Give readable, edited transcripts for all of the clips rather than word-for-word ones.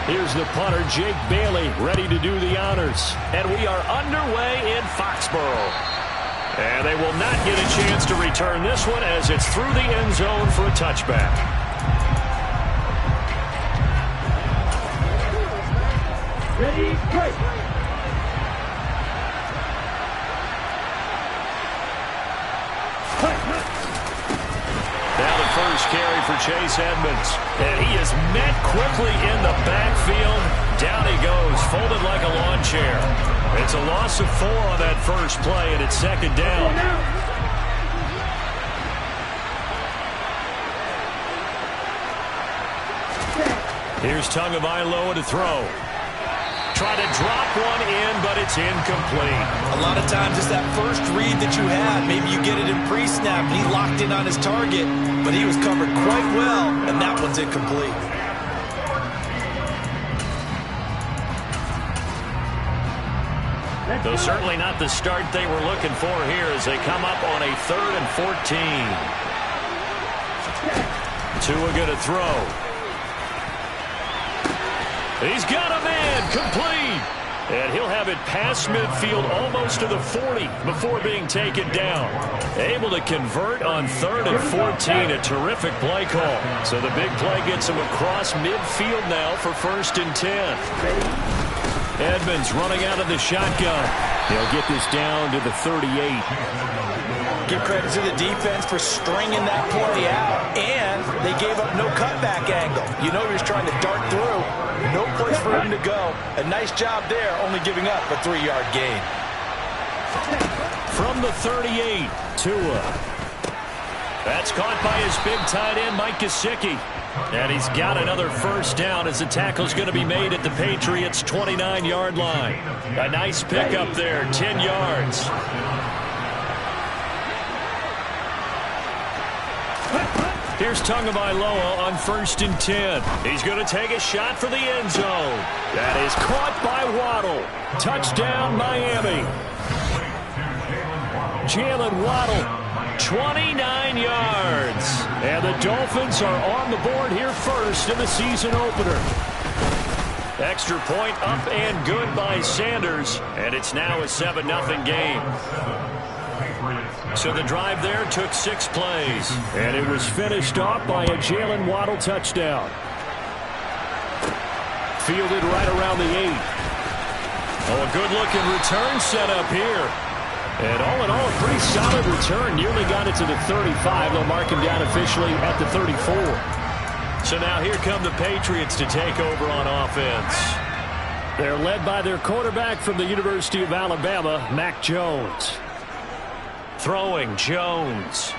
Here's the punter, Jake Bailey, ready to do the honors. And we are underway in Foxborough. And they will not get a chance to return this one as it's through the end zone for a touchback. Ready, break. Now the first carry for Chase Edmonds. And he is met quickly in the backfield. Down he goes, folded like a lawn chair. It's a loss of 4 on that first play, and it's second down. Here's Tagovailoa to throw. Try to drop one in, but it's incomplete. A lot of times it's that first read that you had. Maybe you get it in pre-snap, and he locked in on his target, but he was covered quite well, and that one's incomplete. Though certainly not the start they were looking for here as they come up on a 3rd and 14. Tua going to throw. He's got a man complete. And he'll have it past midfield almost to the 40 before being taken down. Able to convert on 3rd and 14. A terrific play call. So the big play gets him across midfield now for 1st and 10. Edmonds running out of the shotgun. He'll get this down to the 38. Give credit to the defense for stringing that play out, and they gave up no cutback angle. You know he was trying to dart through. No place for him to go. A nice job there, only giving up a 3-yard gain. From the 38, Tua. That's caught by his big tight end, Mike Gesicki. And he's got another first down as the tackle's going to be made at the Patriots' 29-yard line. A nice pickup there, 10 yards. Here's Tagovailoa on 1st and 10. He's going to take a shot for the end zone. That is caught by Waddle. Touchdown, Miami. Jalen Waddle. 29 yards. And the Dolphins are on the board here first in the season opener. Extra point up and good by Sanders. And it's now a 7-0 game. So the drive there took 6 plays. And it was finished off by a Jalen Waddle touchdown. Fielded right around the 8. Oh, a good-looking return set up here. And all in all, a pretty solid return. Nearly got it to the 35. They'll mark him down officially at the 34. So now here come the Patriots to take over on offense. They're led by their quarterback from the University of Alabama, Mac Jones. Throwing, Jones.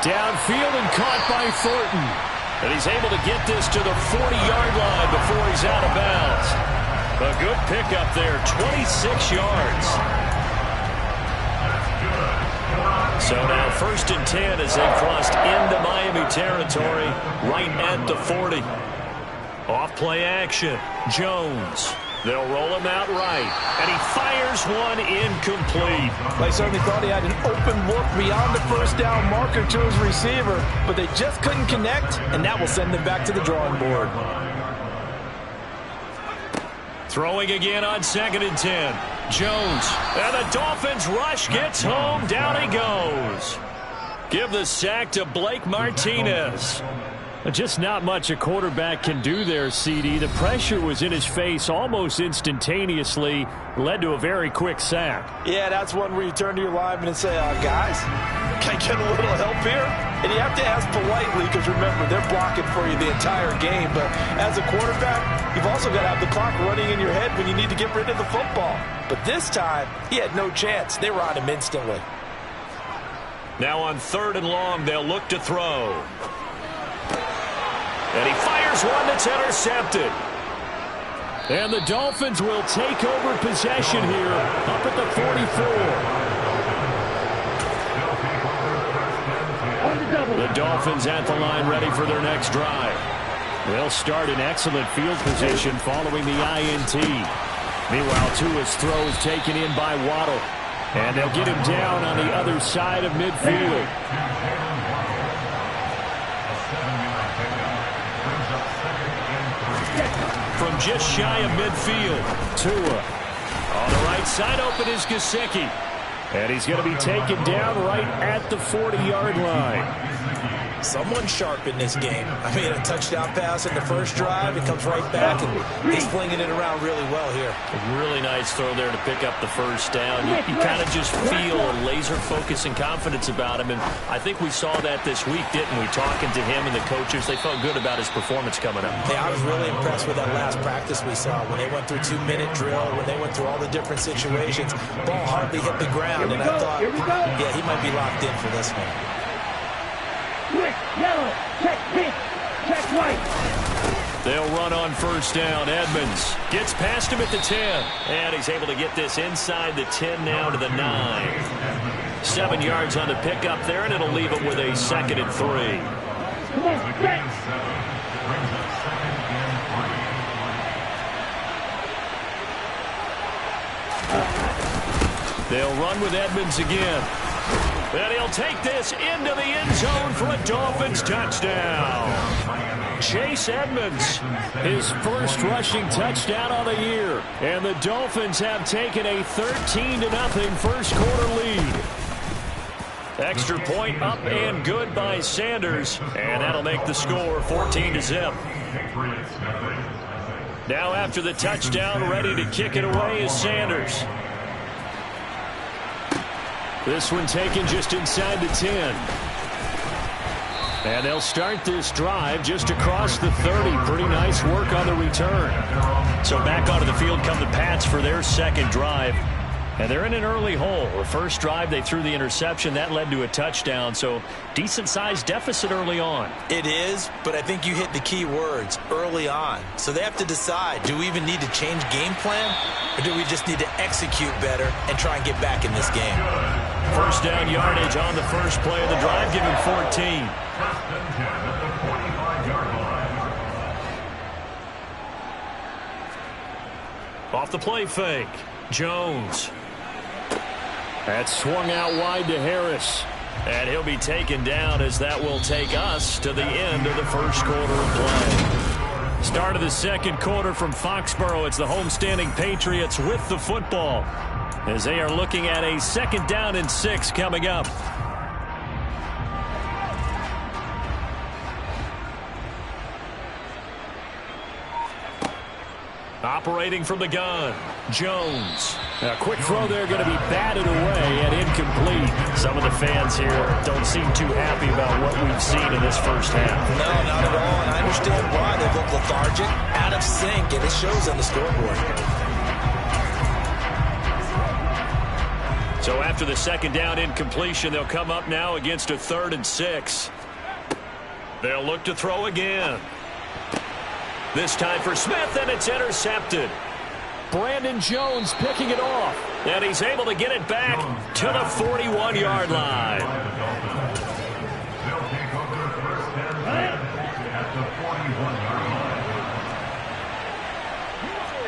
Downfield and caught by Thornton. And he's able to get this to the 40-yard line before he's out of bounds. A good pickup there, 26 yards. So now 1st and 10 as they crossed into Miami territory right at the 40. Off play action, Jones. They'll roll him out right, and he fires one incomplete. They certainly thought he had an open look beyond the first down marker to his receiver, but they just couldn't connect, and that will send them back to the drawing board. Throwing again on 2nd and 10. Jones. And the Dolphins rush gets home. Down he goes. Give the sack to Blake Martinez. Just not much a quarterback can do there, CD. The pressure was in his face almost instantaneously. Led to a very quick sack. Yeah, that's one where you turn to your lineman and say, guys, can I get a little help here? And you have to ask politely because, remember, they're blocking for you the entire game. But as a quarterback, you've also got to have the clock running in your head when you need to get rid of the football. But this time, he had no chance. They were on him instantly. Now on 3rd and long, they'll look to throw. And he fires one that's intercepted. And the Dolphins will take over possession here up at the 44. The Dolphins at the line ready for their next drive. They'll start in excellent field position following the INT. Meanwhile, Tua's throw is taken in by Waddle. And they'll get him down on the other side of midfield. From just shy of midfield, Tua. On the right side, open is Gesicki. And he's going to be taken down right at the 40-yard line. Someone sharp in this game. I mean, a touchdown pass in the first drive. It comes right back, and he's flinging it around really well here. A really nice throw there to pick up the first down. You kind of just feel a laser focus and confidence about him, and I think we saw that this week, didn't we? Talking to him and the coaches, they felt good about his performance coming up. Hey, I was really impressed with that last practice we saw when they went through 2-minute drill, when they went through all the different situations. Ball hardly hit the ground, and I thought, yeah, he might be locked in for this one. Quick, yellow, check pink, check white. They'll run on first down. Edmonds gets past him at the 10. And he's able to get this inside the 10 now to the 9. 7 yards on the pickup there, and it'll leave him with a 2nd and 3. Come on, set. They'll run with Edmonds again. And he'll take this into the end zone for a Dolphins touchdown. Chase Edmonds, his first rushing touchdown of the year. And the Dolphins have taken a 13-0 first quarter lead. Extra point up and good by Sanders. And that'll make the score 14-0. Now after the touchdown, ready to kick it away is Sanders. This one taken just inside the 10. And they'll start this drive just across the 30. Pretty nice work on the return. So back onto the field come the Pats for their second drive. And they're in an early hole. The first drive, they threw the interception. That led to a touchdown. So decent-sized deficit early on. It is, but I think you hit the key words, early on. So they have to decide, do we even need to change game plan? Or do we just need to execute better and try and get back in this game? First down yardage on the first play of the drive. Give him 14. Off the play fake. Jones. That's swung out wide to Harris. And he'll be taken down as that will take us to the end of the first quarter of play. Start of the second quarter from Foxborough. It's the homestanding Patriots with the football as they are looking at a 2nd down and 6 coming up. Operating from the gun, Jones. A quick throw there going to be batted away and incomplete. Some of the fans here don't seem too happy about what we've seen in this first half. No, not at all, and I understand why. They look lethargic, out of sync, and it shows on the scoreboard. So after the 2nd down incompletion, they'll come up now against a 3rd and 6. They'll look to throw again. This time for Smith, and it's intercepted. Brandon Jones picking it off. And he's able to get it back to the 41-yard line.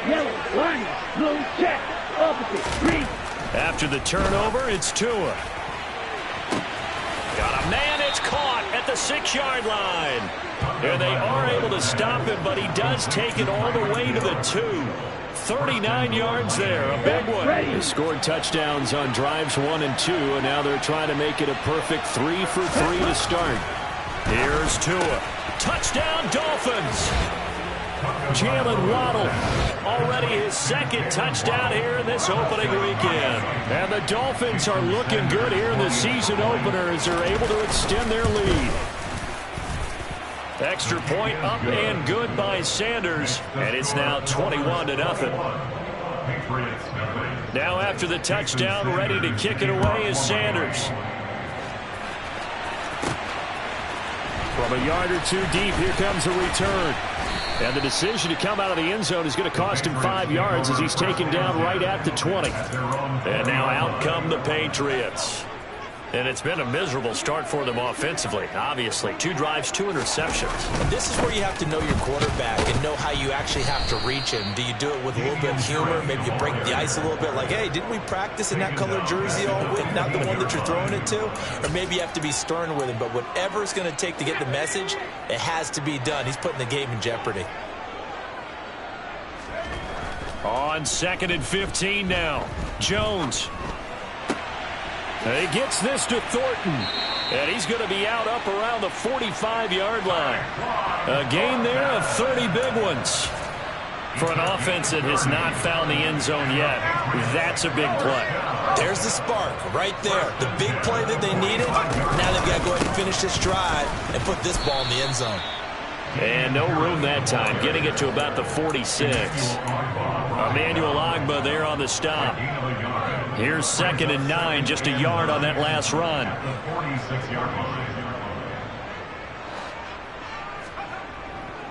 Yellow, line, blue, check, opposite, green. After the turnover, it's Tua. Got a man, it's caught at the 6-yard line. And they are able to stop him, but he does take it all the way to the 2. 39 yards there, a big one. They scored touchdowns on drives 1 and 2, and now they're trying to make it a perfect 3 for 3 to start. Here's Tua. Touchdown, Dolphins. Jalen Waddle, already his 2nd touchdown here in this opening weekend. And the Dolphins are looking good here in the season opener as they're able to extend their lead. Extra point up and good by Sanders, and it's now 21-0. Now after the touchdown, ready to kick it away is Sanders. From a yard or 2 deep, here comes a return. And the decision to come out of the end zone is going to cost him 5 yards as he's taken down right at the 20. And now out come the Patriots. And it's been a miserable start for them offensively, obviously. 2 drives, 2 interceptions. And this is where you have to know your quarterback and know how you actually have to reach him. Do you do it with a little bit of humor? Maybe you break the ice a little bit like, hey, didn't we practice in that color jersey all week, not the one that you're throwing it to? Or maybe you have to be stern with him. But whatever it's going to take to get the message, it has to be done. He's putting the game in jeopardy. On 2nd and 15 now. Jones. He gets this to Thornton, and he's going to be out up around the 45-yard line. A gain there of 30 big ones. For an offense that has not found the end zone yet, that's a big play. There's the spark right there. The big play that they needed. Now they've got to go ahead and finish this drive and put this ball in the end zone. And no room that time, getting it to about the 46. Emmanuel Ogbah there on the stop. Here's 2nd and 9, just a yard on that last run.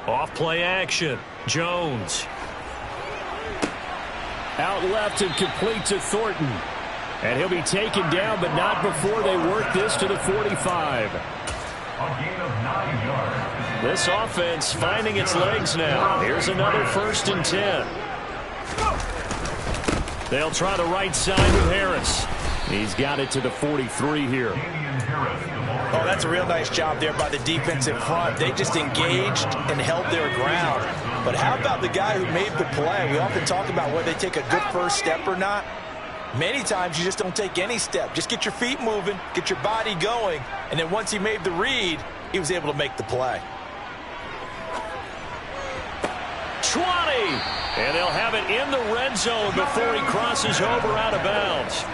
Off play action. Jones. Out left and complete to Thornton. And he'll be taken down, but not before they work this to the 45. This offense finding its legs now. Here's another 1st and 10. They'll try the right side with Harris. He's got it to the 43 here. Oh, that's a real nice job there by the defensive front. They just engaged and held their ground. But how about the guy who made the play? We often talk about whether they take a good first step or not. Many times you just don't take any step. Just get your feet moving, get your body going, and then once he made the read, he was able to make the play. 20, and they'll have it in the red zone before he crosses over out of bounds.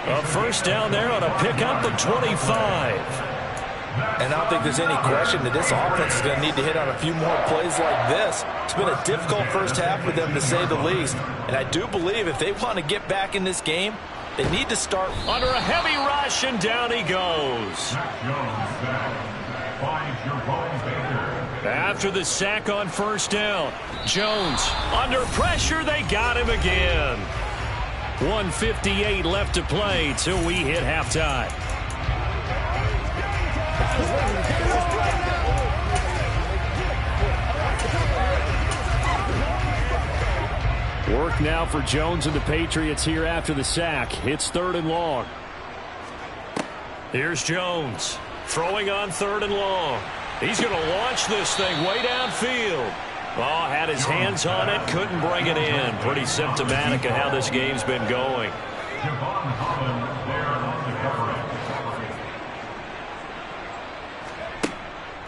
A 1st down there on a pickup of 25. And I don't think there's any question that this offense is going to need to hit on a few more plays like this. It's been a difficult first half for them, to say the least. And I do believe if they want to get back in this game, they need to start under a heavy rush, and down he goes. After the sack on 1st down, Jones under pressure. They got him again. 1:58 left to play till we hit halftime. Work now for Jones and the Patriots here after the sack. It's 3rd and long. Here's Jones throwing on 3rd and long. He's going to launch this thing way downfield. Oh, had his hands on it, couldn't bring it in. Pretty symptomatic of how this game's been going.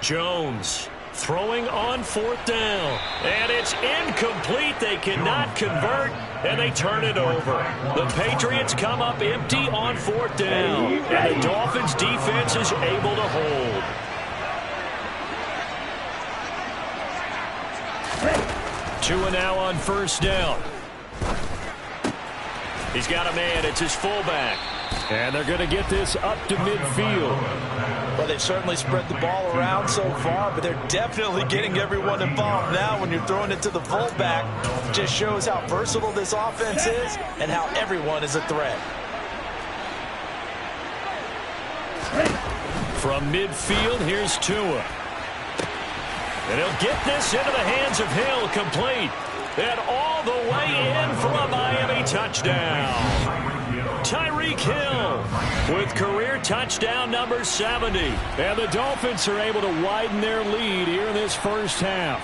Jones throwing on 4th down. And it's incomplete. They cannot convert, and they turn it over. The Patriots come up empty on 4th down. And the Dolphins' defense is able to hold. Tua now on 1st down. He's got a man. It's his fullback. And they're going to get this up to midfield. Well, they've certainly spread the ball around so far, but they're definitely getting everyone involved now when you're throwing it to the fullback. It just shows how versatile this offense is and how everyone is a threat. From midfield, here's Tua. And he'll get this into the hands of Hill, complete. And all the way in for a Miami touchdown. Tyreek Hill with career touchdown number 70. And the Dolphins are able to widen their lead here in this first half.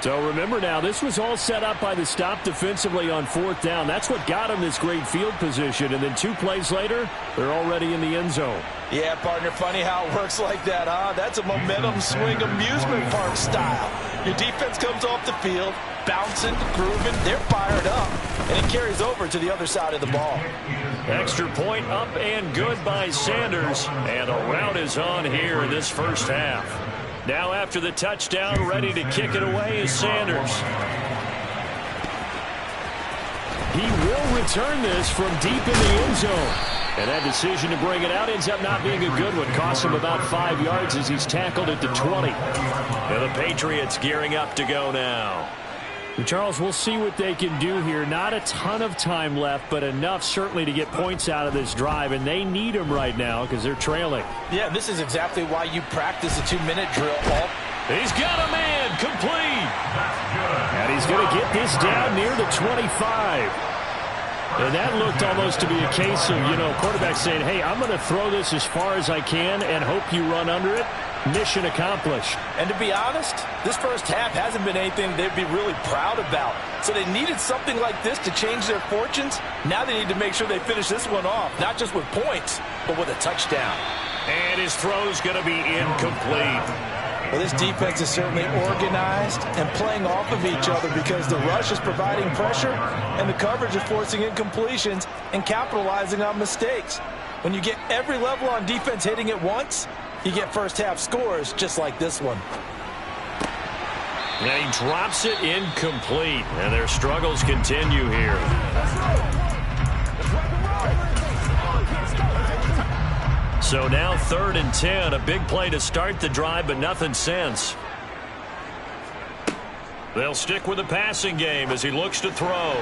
So remember now, this was all set up by the stop defensively on 4th down. That's what got them this great field position. And then 2 plays later, they're already in the end zone. Yeah, partner, funny how it works like that, huh? That's a momentum swing amusement park style. Your defense comes off the field, bouncing, grooving, they're fired up, and it carries over to the other side of the ball. Extra point up and good by Sanders, and a rout is on here in this first half. Now after the touchdown, ready to kick it away is Sanders. He will return this from deep in the end zone. And that decision to bring it out ends up not being a good one. Cost him about 5 yards as he's tackled at the 20. And the Patriots gearing up to go now. Charles, we'll see what they can do here. Not a ton of time left, but enough certainly to get points out of this drive, and they need them right now because they're trailing. Yeah, this is exactly why you practice a 2-minute drill. He's got a man, complete. And he's going to get this down near the 25. And that looked almost to be a case of, quarterback saying, hey, I'm going to throw this as far as I can and hope you run under it. Mission accomplished. And to be honest, this first half hasn't been anything they'd be really proud about. So they needed something like this to change their fortunes. Now they need to make sure they finish this one off, not just with points, but with a touchdown. And his throw's going to be incomplete. Well, this defense is certainly organized and playing off of each other because the rush is providing pressure and the coverage is forcing incompletions and capitalizing on mistakes. When you get every level on defense hitting at once, you get first-half scores just like this one. And he drops it incomplete, and their struggles continue here. So now 3rd and 10, a big play to start the drive, but nothing since. They'll stick with the passing game as he looks to throw.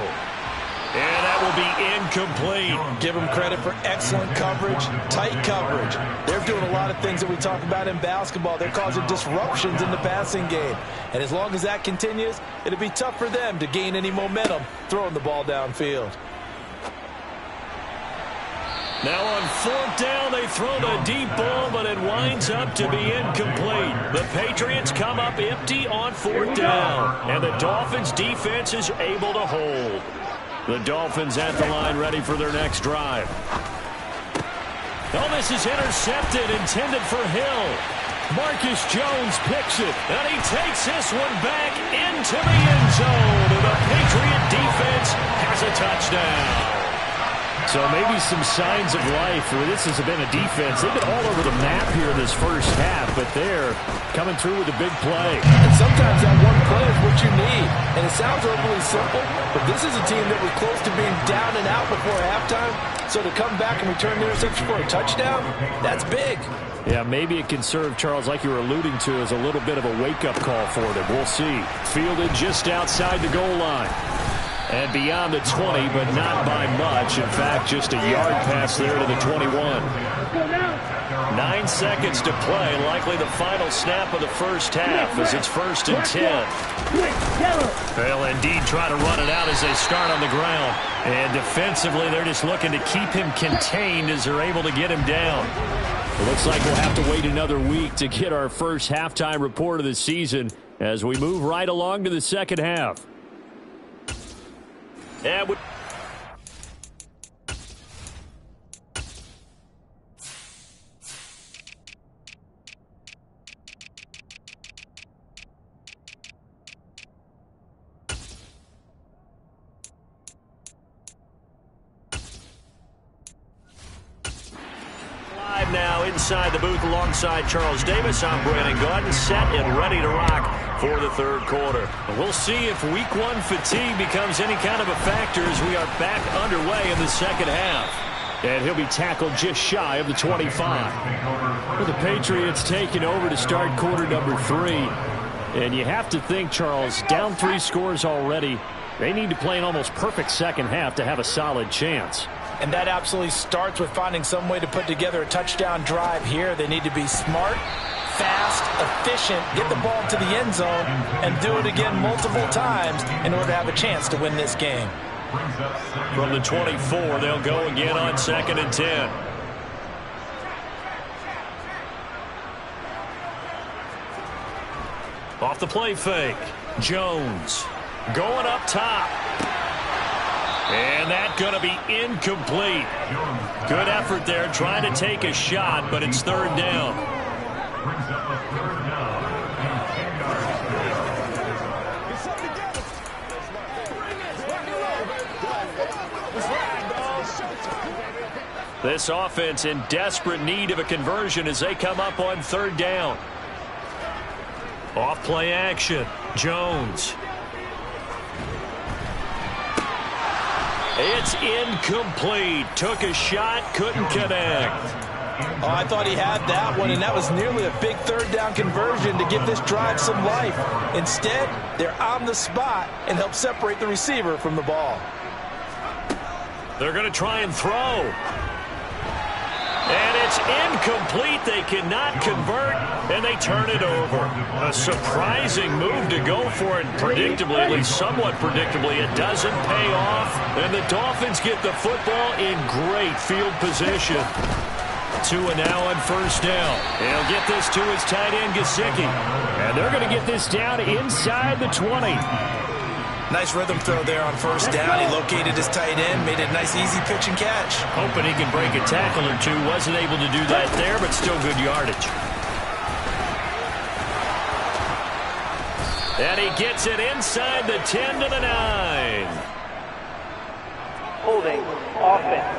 And that will be incomplete. Give them credit for excellent coverage, tight coverage. They're doing a lot of things that we talk about in basketball. They're causing disruptions in the passing game. And as long as that continues, it'll be tough for them to gain any momentum throwing the ball downfield. Now on 4th down, they throw the deep ball, but it winds up to be incomplete. The Patriots come up empty on 4th down, and the Dolphins' defense is able to hold. The Dolphins at the line ready for their next drive. Oh, this is intercepted, intended for Hill. Marcus Jones picks it, and he takes this one back into the end zone. And the Patriot defense has a touchdown. So maybe some signs of life. This has been a defense. They've been all over the map here in this first half, but they're coming through with a big play. And sometimes that one play is what you need. And it sounds overly simple, but this is a team that was close to being down and out before halftime. So to come back and return the interception for a touchdown, that's big. Yeah, maybe it can serve, Charles, like you were alluding to, as a little bit of a wake-up call for them. We'll see. Fielded just outside the goal line. And beyond the 20, but not by much. In fact, just a yard pass there to the 21. 9 seconds to play, likely the final snap of the first half as it's 1st and 10. They'll indeed try to run it out as they start on the ground. And defensively, they're just looking to keep him contained as they're able to get him down. It looks like we'll have to wait another week to get our first halftime report of the season as we move right along to the second half. And we live now inside the booth alongside Charles Davis. I'm Brandon Gaudin, set and ready to rock for the 3rd quarter. We'll see if week 1 fatigue becomes any kind of a factor as we are back underway in the second half. And he'll be tackled just shy of the 25. With the Patriots taking over to start quarter number 3. And you have to think, Charles, down 3 scores already. They need to play an almost perfect second half to have a solid chance. And that absolutely starts with finding some way to put together a touchdown drive here. They need to be smart, fast, efficient, get the ball to the end zone, and do it again multiple times in order to have a chance to win this game. From the 24, they'll go again on 2nd and 10. Off the play fake, Jones going up top. And that's going to be incomplete. Good effort there, trying to take a shot, but it's 3rd down. This offense in desperate need of a conversion as they come up on 3rd down. Off play action, Jones. It's incomplete. Took a shot, couldn't connect. Oh, I thought he had that one, and that was nearly a big third down conversion to give this drive some life. Instead, they're on the spot and help separate the receiver from the ball. They're going to try and throw. And it's incomplete. They cannot convert, and they turn it over. A surprising move to go for it. Predictably, at least somewhat predictably, it doesn't pay off. And the Dolphins get the football in great field position. Tua now on first down. He'll get this to his tight end, Gesicki. And they're going to get this down inside the 20. Nice rhythm throw there on first down. He located his tight end, made it a nice easy pitch and catch. Hoping he can break a tackle or two. Wasn't able to do that there, but still good yardage. And he gets it inside the 10 to the 9. Holding. Offense.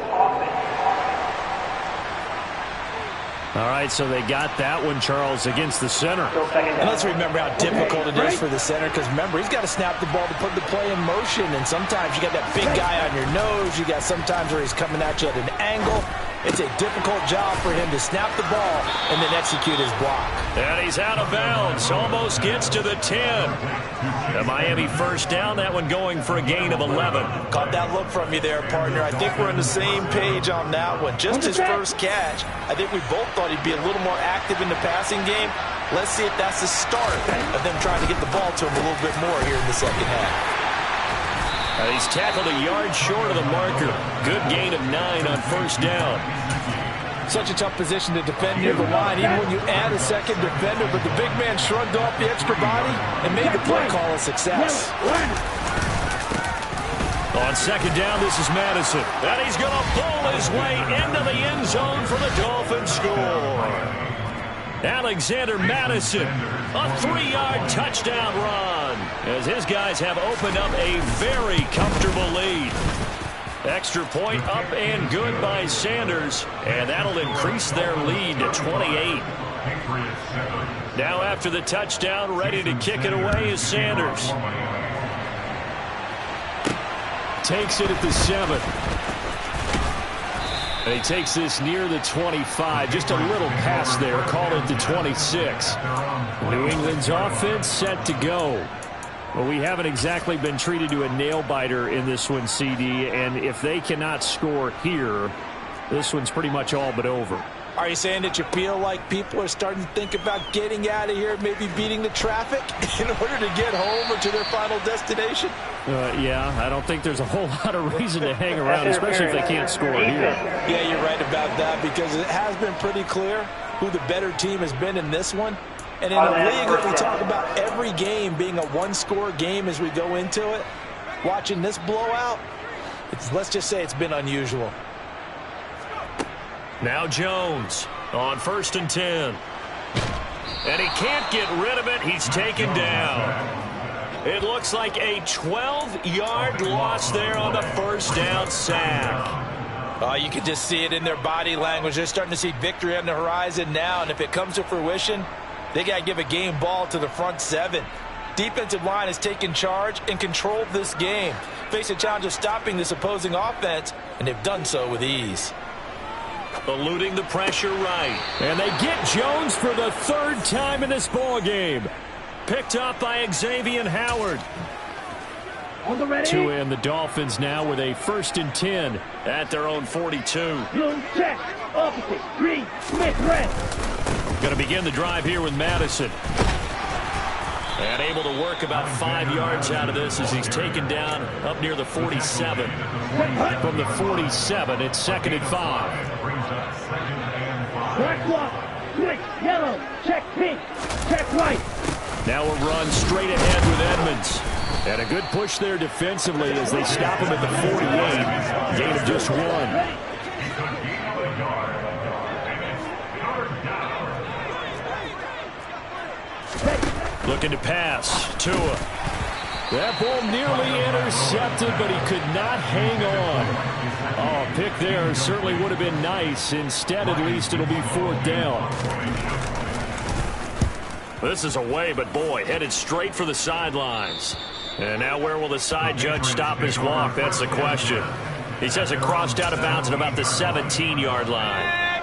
All right, so they got that one, Charles, against the center. And let's remember how difficult it is for the center, because remember, he's got to snap the ball to put the play in motion, and sometimes you got that big guy on your nose. You got sometimes where he's coming at you at an angle. It's a difficult job for him to snap the ball and then execute his block. And he's out of bounds. Almost gets to the 10. The Miami first down, that one going for a gain of 11. Caught that look from you there, partner. I think we're on the same page on that one. Just his first catch. I think we both thought he'd be a little more active in the passing game. Let's see if that's the start of them trying to get the ball to him a little bit more here in the second half. He's tackled a yard short of the marker. Good gain of 9 on first down. Such a tough position to defend near the line, even when you add a second defender, but the big man shrugged off the extra body and made the play call a success. On second down, this is Madison. And he's going to pull his way into the end zone for the Dolphins score. Alexander Madison, a 3-yard touchdown run, as his guys have opened up a very comfortable lead. Extra point up and good by Sanders, and that'll increase their lead to 28. Now after the touchdown, ready to kick it away is Sanders. Takes it at the 7. And he takes this near the 25. Just a little pass there. Call it the 26. New England's offense set to go. Well, we haven't exactly been treated to a nail-biter in this one, CD. And if they cannot score here, this one's pretty much all but over. Are you saying that you feel like people are starting to think about getting out of here, maybe beating the traffic in order to get home or to their final destination? Yeah, I don't think there's a whole lot of reason to hang around, especially if they can't score here. Yeah, you're right about that, because it has been pretty clear who the better team has been in this one. And in a league that we talk about every game being a one-score game as we go into it, watching this blowout, let's just say it's been unusual. Now Jones on 1st and 10. And he can't get rid of it. He's taken down. It looks like a 12-yard loss there on the first down sack. Oh, you can just see it in their body language. They're starting to see victory on the horizon now, and if it comes to fruition, they got to give a game ball to the front 7. Defensive line has taken charge and controlled this game. Face a challenge of stopping this opposing offense, and they've done so with ease. Eluding the pressure right. And they get Jones for the 3rd time in this ball game. Picked up by Xavier Howard. Tua and the Dolphins now with a 1st and 10 at their own 42. Blue check. Opposite. Green. Smith red. Going to begin the drive here with Madison. And able to work about 5 yards out of this as he's taken down up near the 47. From the 47, it's 2nd and 5. Black block. Switch. Yellow. Check pink. Check white. Now a run straight ahead with Edmonds. And a good push there defensively as they stop him at the 48. Gain of just 1. Looking to pass. Tua. That ball nearly intercepted, but he could not hang on. Oh, a pick there certainly would have been nice. Instead, at least, it'll be 4th down. This is away, but boy, headed straight for the sidelines. And now where will the side judge stop his walk? That's the question. He says it crossed out of bounds at about the 17-yard line.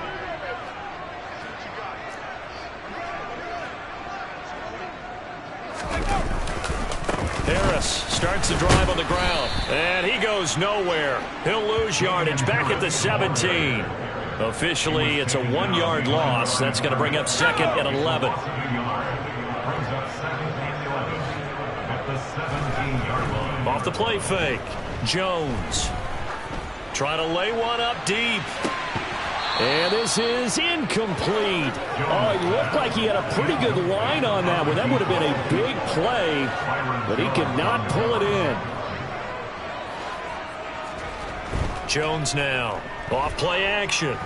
Harris starts the drive on the ground, and he goes nowhere. He'll lose yardage back at the 17. Officially, it's a 1-yard loss. That's going to bring up 2nd and 11. Off the play fake, Jones trying to lay one up deep. And this is incomplete. Oh, it looked like he had a pretty good line on that one. That would have been a big play, but he could not pull it in. Jones now, off play action.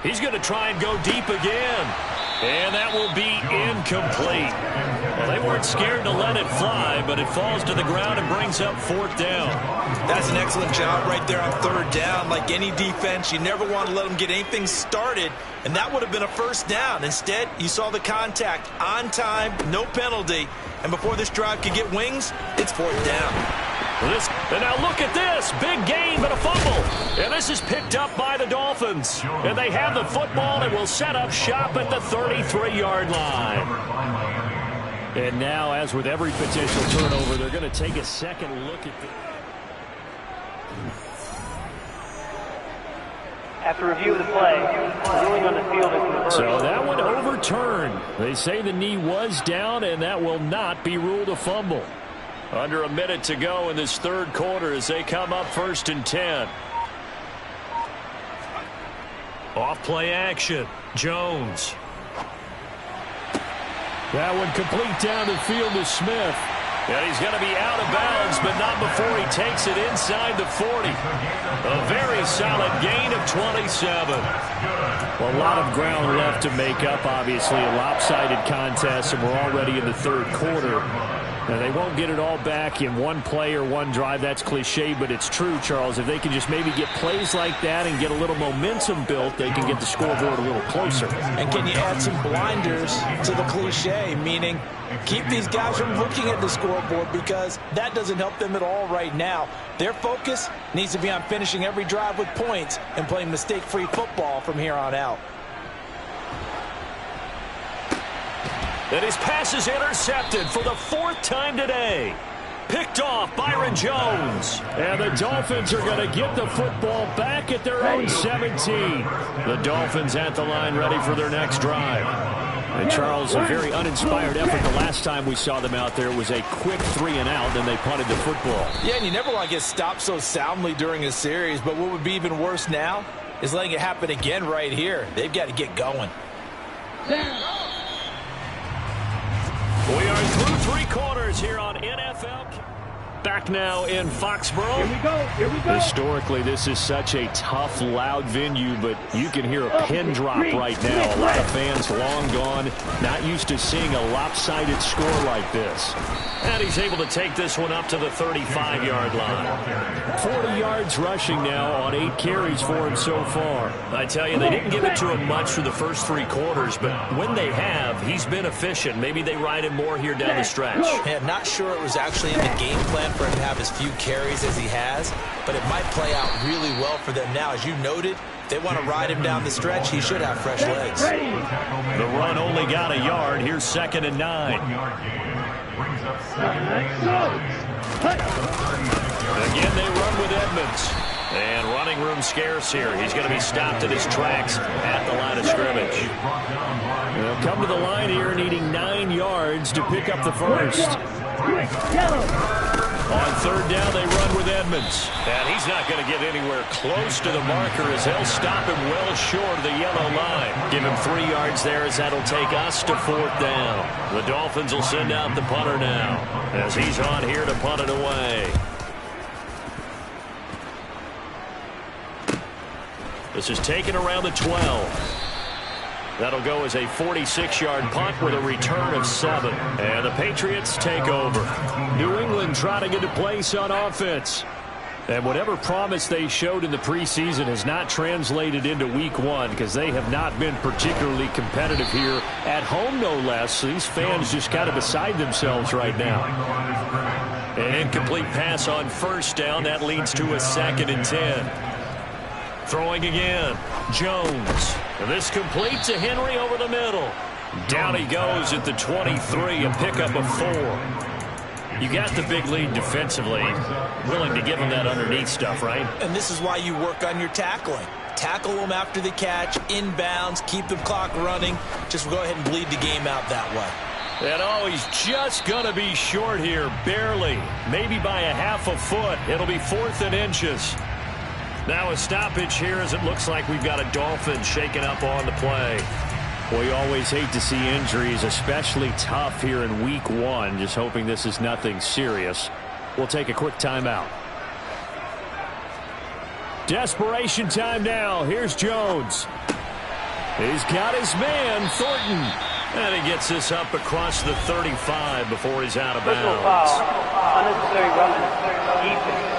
He's going to try and go deep again. And that will be incomplete. Well, they weren't scared to let it fly, but it falls to the ground and brings up 4th down. That's an excellent job right there on 3rd down. Like any defense, you never want to let them get anything started, and that would have been a 1st down. Instead, you saw the contact on time, no penalty, and before this drive could get wings, it's 4th down. And now look at this. Big gain, but a fumble. And this is picked up by the Dolphins. And they have the football and will set up shop at the 33-yard line. And now, as with every potential turnover, they're going to take a second look at the... After review of the play, ruling on the field is reversed. So that one overturned. They say the knee was down, and that will not be ruled a fumble. Under a minute to go in this 3rd quarter as they come up 1st and 10. Off play action. Jones. That one complete down the field to Smith. And he's going to be out of bounds, but not before he takes it inside the 40. A very solid gain of 27. Well, a lot of ground left to make up, obviously. A lopsided contest, and we're already in the 3rd quarter. Now, they won't get it all back in one play or one drive. That's cliche, but it's true, Charles. If they can just maybe get plays like that and get a little momentum built, they can get the scoreboard a little closer. And can you add some blinders to the cliche, meaning keep these guys from looking at the scoreboard, because that doesn't help them at all right now. Their focus needs to be on finishing every drive with points and playing mistake-free football from here on out. And his pass is intercepted for the 4th time today. Picked off Byron Jones. And the Dolphins are going to get the football back at their own 17. The Dolphins at the line ready for their next drive. And Charles, a very uninspired effort the last time we saw them out there. It was a quick 3-and-out, then they punted the football. Yeah, and you never want to get stopped so soundly during a series, but what would be even worse now is letting it happen again right here. They've got to get going. We are through 3 quarters here on NFL. Back now in Foxborough. Here we go. Here we go. Historically, this is such a tough, loud venue, but you can hear a pin drop right now. A lot of fans long gone, not used to seeing a lopsided score like this. And he's able to take this one up to the 35-yard line. 40 yards rushing now on 8 carries for him so far. I tell you, they didn't give it to him much for the first 3 quarters, but when they have, he's been efficient. Maybe they ride him more here down the stretch. Yeah, not sure it was actually in the game plan for him to have as few carries as he has, but it might play out really well for them now. As you noted, if they want to ride him down the stretch, he should have fresh legs. The run only got a yard. Here's 2nd and 9. Again, they run with Edmonds. And running room scarce here. He's going to be stopped in his tracks at the line of scrimmage. They'll come to the line here needing 9 yards to pick up the first. On 3rd down, they run with Edmonds. And he's not going to get anywhere close to the marker as they'll stop him well short of the yellow line. Give him 3 yards there as that'll take us to 4th down. The Dolphins will send out the punter now as he's on here to punt it away. This is taken around the 12. That'll go as a 46-yard punt with a return of 7. And the Patriots take over. New England trying to get a place on offense. And whatever promise they showed in the preseason has not translated into week 1 because they have not been particularly competitive here at home, no less. So these fans just kind of beside themselves right now. An incomplete pass on 1st down. That leads to a 2nd and 10. Throwing again, Jones. And this complete to Henry over the middle. Down he goes at the 23, a pickup of 4. You got the big lead defensively. Willing to give him that underneath stuff, right? And this is why you work on your tackling. Tackle them after the catch, inbounds, keep the clock running. Just go ahead and bleed the game out that way. And oh, he's just going to be short here, barely. Maybe by a half a foot. It'll be 4th and inches. Now a stoppage here as it looks like we've got a Dolphin shaking up on the play. Well, you always hate to see injuries, especially tough here in week 1. Just hoping this is nothing serious. We'll take a quick timeout. Desperation time now. Here's Jones. He's got his man, Thornton. And he gets this up across the 35 before he's out of bounds. Foul. Unnecessary roughness. Defense.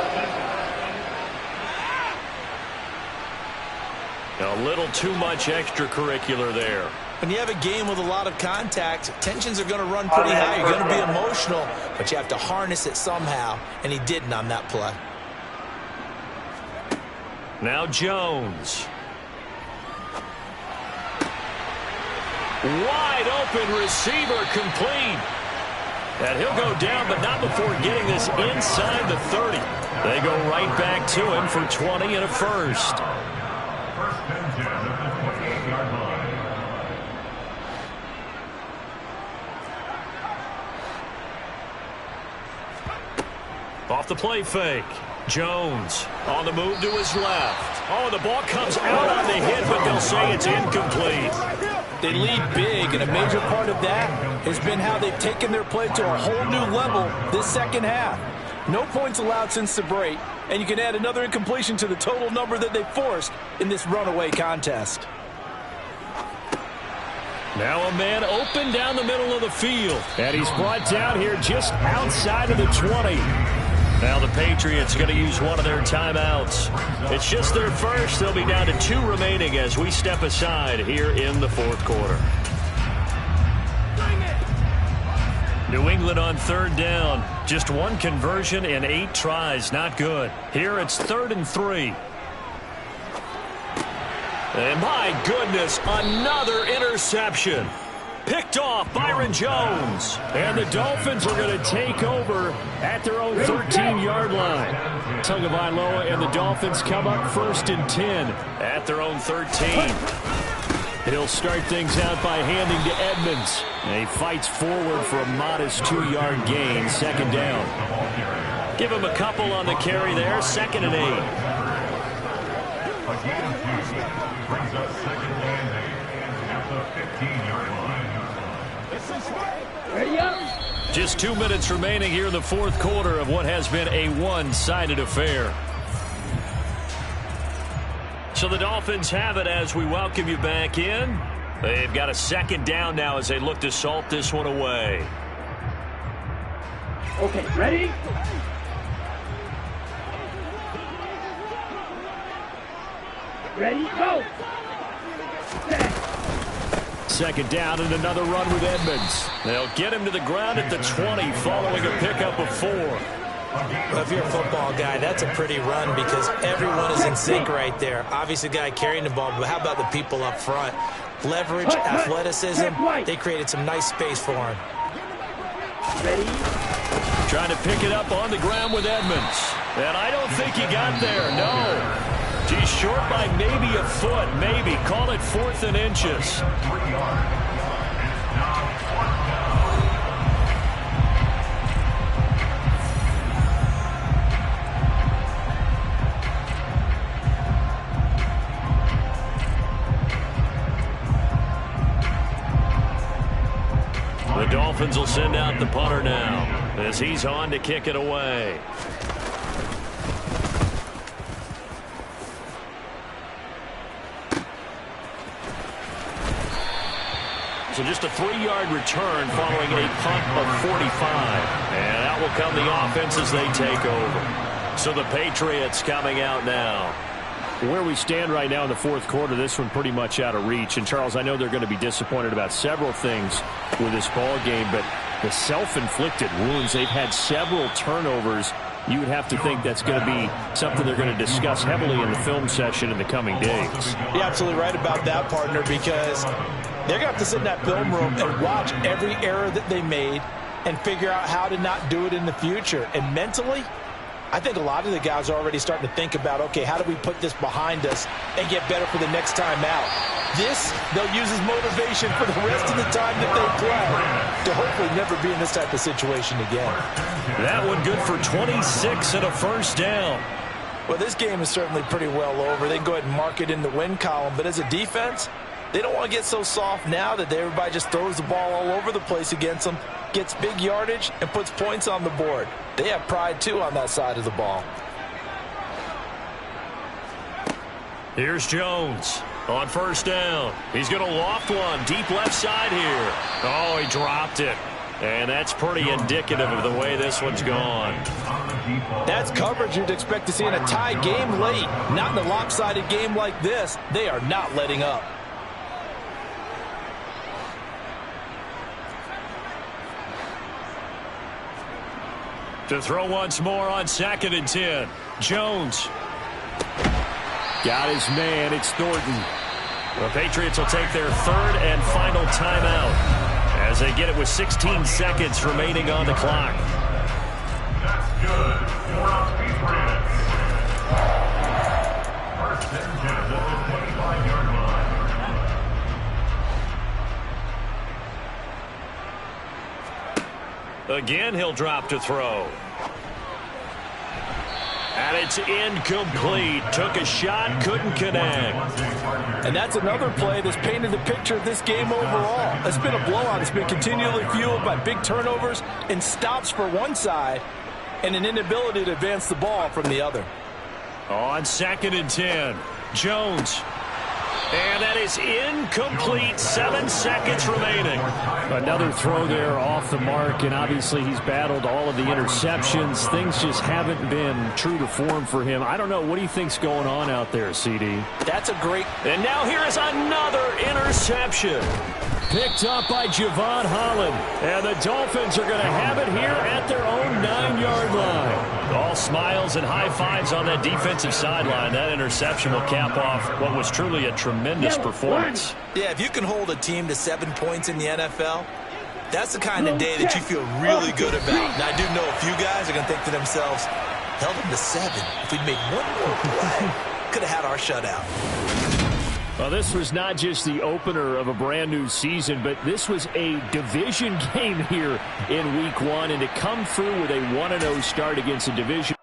A little too much extracurricular there. When you have a game with a lot of contact, tensions are going to run pretty high. You're going to be emotional, but you have to harness it somehow, and he didn't on that play. Now Jones. Wide open receiver complete. And he'll go down, but not before getting this inside the 30. They go right back to him for 20 and a first. Off the play fake. Jones on the move to his left. Oh, the ball comes out on the hit, but they'll say it's incomplete. They lead big, and a major part of that has been how they've taken their play to a whole new level this second half. No points allowed since the break, and you can add another incompletion to the total number that they forced in this runaway contest. Now a man open down the middle of the field, and he's brought down here just outside of the 20. Now the Patriots going to use one of their timeouts. It's just their first. They'll be down to 2 remaining as we step aside here in the 4th quarter. New England on 3rd down. Just 1 conversion in 8 tries. Not good. Here it's 3rd and 3. And my goodness, another interception. Picked off Byron Jones. And the Dolphins are going to take over at their own 13-yard line. Tagovailoa and the Dolphins come up 1st and 10 at their own 13. He'll start things out by handing to Edmonds. And he fights forward for a modest 2-yard gain, 2nd down. Give him a couple on the carry there, 2nd and 8. Brings us 2nd and 8 at the 15-yard line. Ready up. Just 2 minutes remaining here in the 4th quarter of what has been a one-sided affair. So the Dolphins have it as we welcome you back in. They've got a 2nd down now as they look to salt this one away. Okay, ready? Ready, go! Set. 2nd down and another run with Edmonds. They'll get him to the ground at the 20 following a pickup of 4. Well, if you're a football guy, that's a pretty run because everyone is in sync right there. Obviously, the guy carrying the ball, but how about the people up front? Leverage, athleticism, they created some nice space for him. Ready? Trying to pick it up on the ground with Edmonds. And I don't think he got there, no. He's short by maybe a foot, maybe. Call it 4th and inches. The Dolphins will send out the punter now as he's on to kick it away. So just a 3-yard return following a punt of 45. And out will come the offense as they take over. So the Patriots coming out now. Where we stand right now in the 4th quarter, this one pretty much out of reach. And, Charles, I know they're going to be disappointed about several things with this ball game, but the self-inflicted wounds, they've had several turnovers. You would have to think that's going to be something they're going to discuss heavily in the film session in the coming days. You're absolutely right about that, partner, because They're going to have to sit in that film room and watch every error that they made and figure out how to not do it in the future. And mentally, I think a lot of the guys are already starting to think about, okay, how do we put this behind us and get better for the next time out? This, they'll use as motivation for the rest of the time that they play to hopefully never be in this type of situation again. That one good for 26 and a first down. Well, this game is certainly pretty well over. They can go ahead and mark it in the win column. But as a defense, they don't want to get so soft now that everybody just throws the ball all over the place against them, gets big yardage, and puts points on the board. They have pride, too, on that side of the ball. Here's Jones on first down. He's going to loft one deep left side here. Oh, he dropped it. And that's pretty indicative of the way this one's gone. That's coverage you'd expect to see in a tie game late. Not in a lopsided game like this. They are not letting up. To throw once more on 2nd and 10. Jones. Got his man. It's Thornton. The Patriots will take their 3rd and final timeout as they get it with 16 seconds remaining on the clock. That's good for our Patriots. 1st and 10 at the 25-yard line. Again, he'll drop to throw. And it's incomplete. Took a shot, couldn't connect. And that's another play that's painted the picture of this game overall. It's been a blowout. It's been continually fueled by big turnovers and stops for one side and an inability to advance the ball from the other. On 2nd and 10, Jones. And that is incomplete. 7 seconds remaining. Another throw there off the mark, and obviously he's battled all of the interceptions. Things just haven't been true to form for him. I don't know. What do you think's going on out there, CD? That's a great... And now here is another interception. Picked up by Javon Holland. And the Dolphins are going to have it here at their own 9-yard line. All smiles and high fives on that defensive sideline. That interception will cap off what was truly a tremendous performance. Yeah, if you can hold a team to 7 points in the NFL, that's the kind of day that you feel really good about. And I do know a few guys are going to think to themselves, held them to 7. If we'd made one more play, could have had our shutout. Well, this was not just the opener of a brand new season, but this was a division game here in week 1, and to come through with a 1-0 start against a division.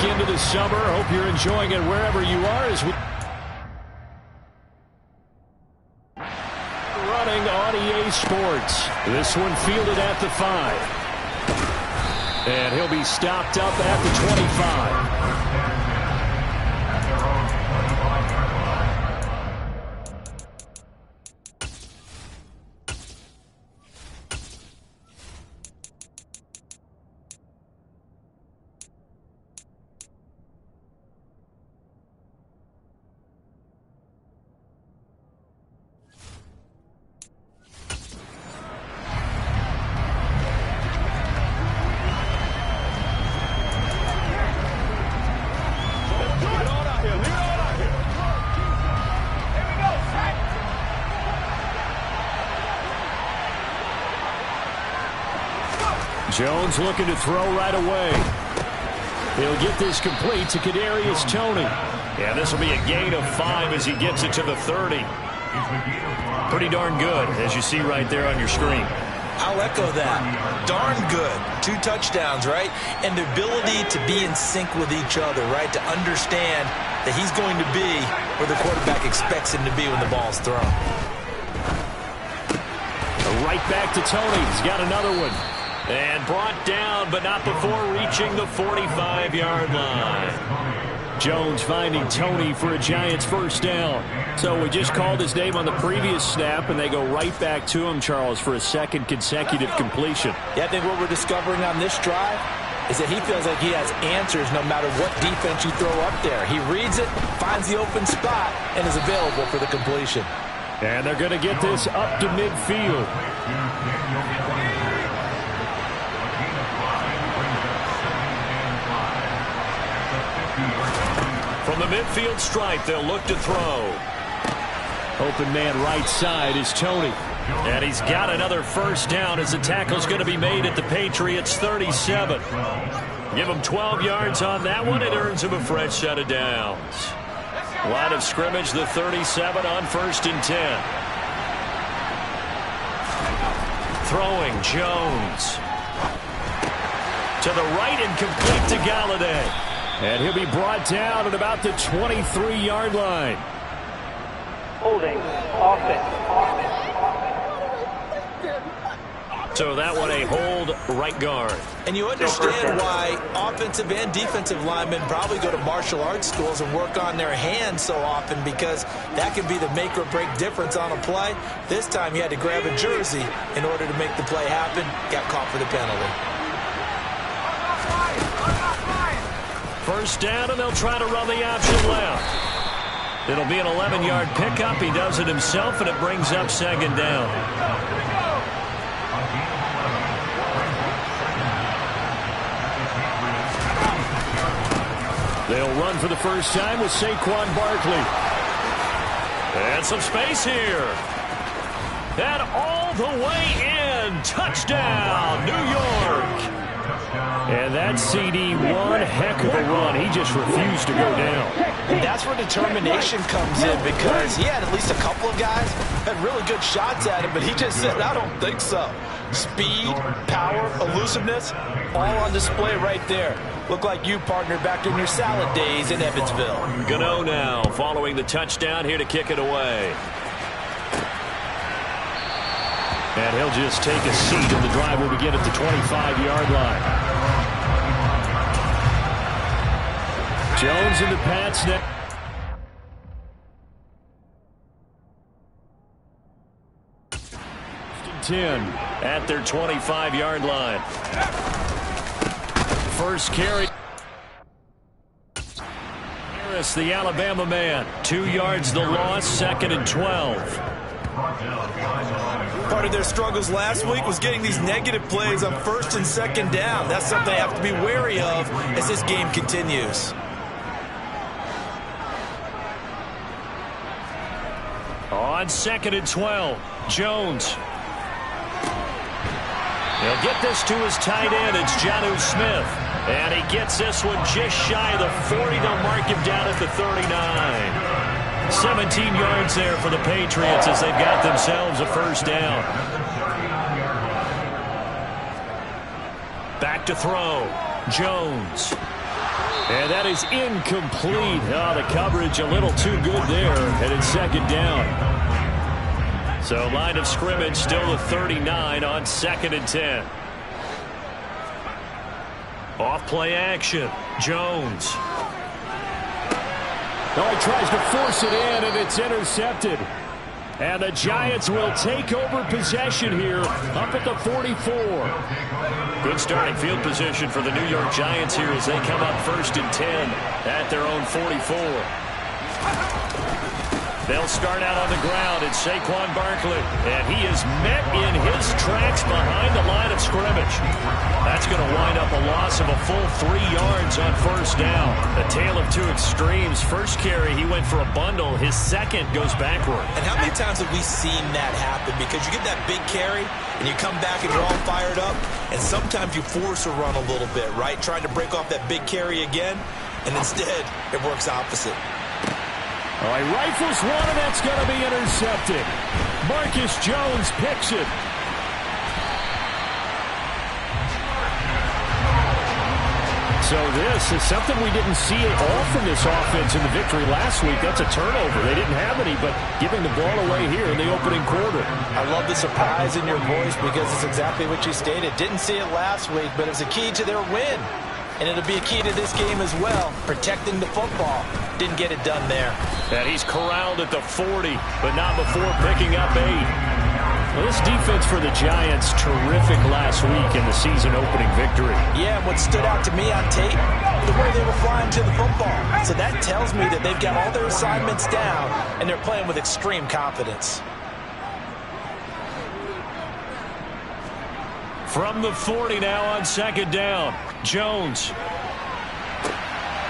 Into the summer. Hope you're enjoying it wherever you are as we running on EA Sports. This one fielded at the 5. And he'll be stopped up at the 25. Jones looking to throw right away. He'll get this complete to Kadarius Toney. Yeah, this will be a gain of 5 as he gets it to the 30. Pretty darn good, as you see right there on your screen. I'll echo that. Darn good. 2 touchdowns, right? And the ability to be in sync with each other, right? To understand that he's going to be where the quarterback expects him to be when the ball's thrown. Right back to Toney. He's got another one. And brought down, but not before reaching the 45-yard line. Jones finding Toney for a Giants first down. So we just called his name on the previous snap, and they go right back to him, Charles, for a second consecutive completion. Yeah, I think what we're discovering on this drive is that he feels like he has answers no matter what defense you throw up there. He reads it, finds the open spot, and is available for the completion. And they're going to get this up to midfield. From the midfield stripe, they'll look to throw. Open man right side is Toney. And he's got another first down as the tackle's going to be made at the Patriots' 37. Give him 12 yards on that one. It earns him a fresh set of downs. Line of scrimmage, the 37 on 1st and 10. Throwing Jones. To the right and complete to Galladay. And he'll be brought down at about the 23-yard line. Holding. Offense. So that one a hold right guard. And you understand why offensive and defensive linemen probably go to martial arts schools and work on their hands so often, because that can be the make or break difference on a play. This time he had to grab a jersey in order to make the play happen. Got caught for the penalty. First down, and they'll try to run the option left. It'll be an 11-yard pickup. He does it himself, and it brings up 2nd down. They'll run for the first time with Saquon Barkley. And some space here. And all the way in. Touchdown, New York. And that CD, one heck of a run. He just refused to go down. And that's where determination comes in, because he had at least a couple of guys had really good shots at him, but he just said, I don't think so. Speed, power, elusiveness, all on display right there. Look like you, partner, back in your salad days in Evansville. Gano now following the touchdown here to kick it away. And he'll just take a seat, and the drive will begin at the 25-yard line. Jones in the Pats net. First and 10 at their 25-yard line. First carry. Harris, the Alabama man. 2 yards the loss, 2nd and 12. Part of their struggles last week was getting these negative plays on 1st and 2nd down. That's something they have to be wary of as this game continues. On 2nd and 12, Jones. He'll get this to his tight end. It's Jonnu Smith. And he gets this one just shy of the 40. They'll mark him down at the 39. 17 yards there for the Patriots as they've got themselves a first down. Back to throw. Jones. And that is incomplete. Oh, the coverage a little too good there. And it's 2nd down. So line of scrimmage still the 39 on 2nd and 10. Off play action. Jones. Oh, he tries to force it in, and it's intercepted. And the Giants will take over possession here up at the 44. Good starting field position for the New York Giants here as they come up 1st and 10 at their own 44. They'll start out on the ground. It's Saquon Barkley. And he is met in his tracks behind the line of scrimmage. That's going to wind up a loss of a full 3 yards on first down. A tale of two extremes. First carry, he went for a bundle. His second goes backward. And how many times have we seen that happen? Because you get that big carry, and you come back and you're all fired up, and sometimes you force a run a little bit, right? Trying to break off that big carry again, and instead it works opposite. All right, rifles one, and that's going to be intercepted. Marcus Jones picks it. So this is something we didn't see all from this offense in the victory last week. That's a turnover. They didn't have any, but giving the ball away here in the opening quarter. I love the surprise in your voice because it's exactly what you stated. Didn't see it last week, but it was a key to their win. And it'll be a key to this game as well, protecting the football. Didn't get it done there. And he's corralled at the 40, but not before picking up 8. Well, this defense for the Giants, terrific last week in the season-opening victory. Yeah, and what stood out to me on tape, the way they were flying to the football. So that tells me that they've got all their assignments down, and they're playing with extreme confidence. From the 40 now on second down. Jones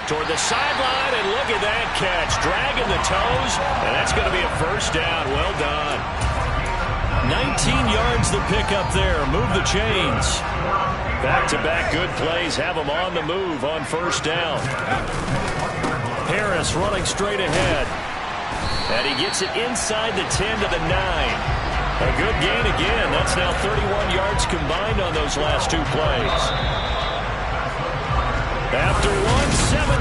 toward the sideline, and look at that catch. Dragging the toes, and that's going to be a first down. Well done. 19 yards the pick up there. Move the chains. Back-to-back good plays have them on the move on first down. Harris running straight ahead. And he gets it inside the 10 to the 9. A good gain again. That's now 31 yards combined on those last 2 plays. After one, 7-0.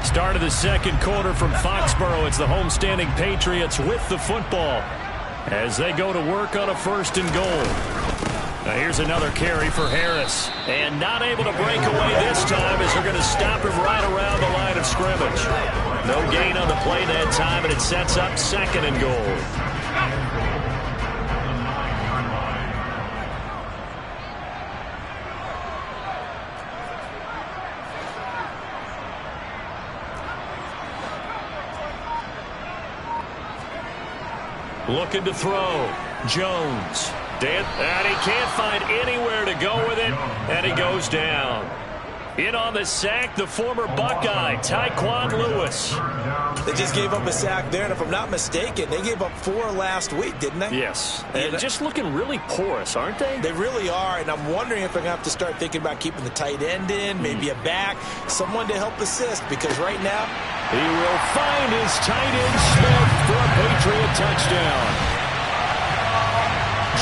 Start of the second quarter from Foxborough. It's the homestanding Patriots with the football as they go to work on a 1st and goal. Now here's another carry for Harris. And not able to break away this time as they're going to stop him right around the line of scrimmage. No gain on the play that time, and it sets up 2nd and goal. Looking to throw. Jones. And he can't find anywhere to go with it. And he goes down. In on the sack, the former Buckeye, Tyquan Lewis. They just gave up a sack there, and if I'm not mistaken, they gave up 4 last week, didn't they? Yes. And just looking really porous, aren't they? They really are, and I'm wondering if I'm going to have to start thinking about keeping the tight end in, maybe a back, someone to help assist, because right now, he will find his tight end Smith for a Patriot touchdown.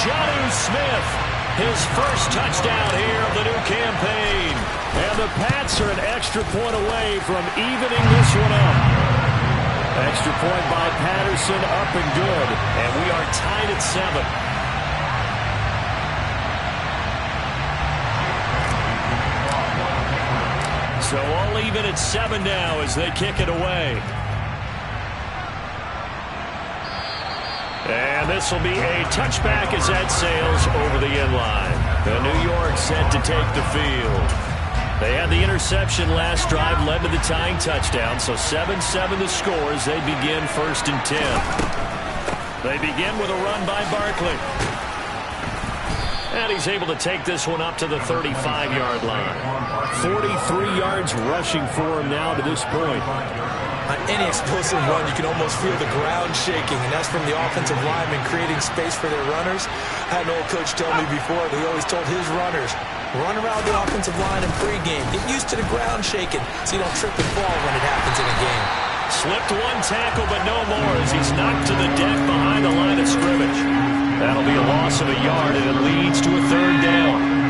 Jonnu Smith, his first touchdown here of the new campaign. And the Pats are an extra point away from evening this one up. Extra point by Patterson, up and good. And we are tied at 7. So all even at 7 now as they kick it away. And this will be a touchback as that sails over the end line. The New York set to take the field. They had the interception last drive, led to the tying touchdown. So 7-7 the score as they begin 1st and 10. They begin with a run by Barkley. And he's able to take this one up to the 35-yard line. 43 yards rushing for him now to this point. On any explosive run, you can almost feel the ground shaking, and that's from the offensive linemen creating space for their runners. I had an old coach tell me before that he always told his runners, run around the offensive line in pregame. Get used to the ground shaking so you don't trip and fall when it happens in a game. Slipped one tackle, but no more as he's knocked to the deck behind the line of scrimmage. That'll be a loss of a yard, and it leads to a 3rd down.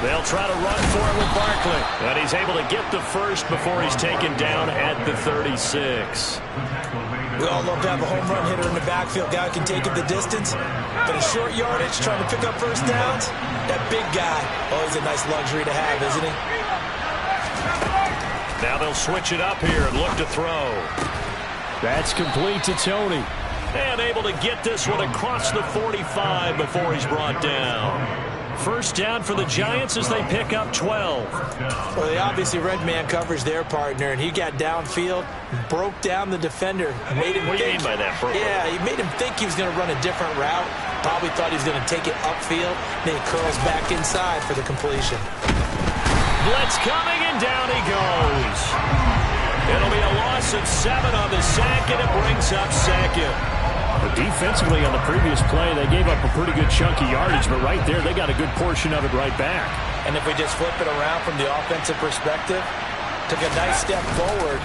They'll try to run for it with Barkley. And he's able to get the first before he's taken down at the 36. We all love to have a home run hitter in the backfield. Guy can take it the distance. But in short yardage, trying to pick up first downs, that big guy, always a nice luxury to have, isn't he? Now they'll switch it up here and look to throw. That's complete to Tony. And able to get this one across the 45 before he's brought down. First down for the Giants as they pick up 12. Well, they obviously read man coverage their partner, and he got downfield, broke down the defender, made him What do you mean by that, bro? Yeah, he made him think he was going to run a different route. Probably thought he was going to take it upfield. Then he curls back inside for the completion. Blitz coming, and down he goes. It'll be a loss of 7 on the sack, and it brings up second. But defensively on the previous play, they gave up a pretty good chunk of yardage, but right there, they got a good portion of it right back. And if we just flip it around from the offensive perspective, took a nice step forward,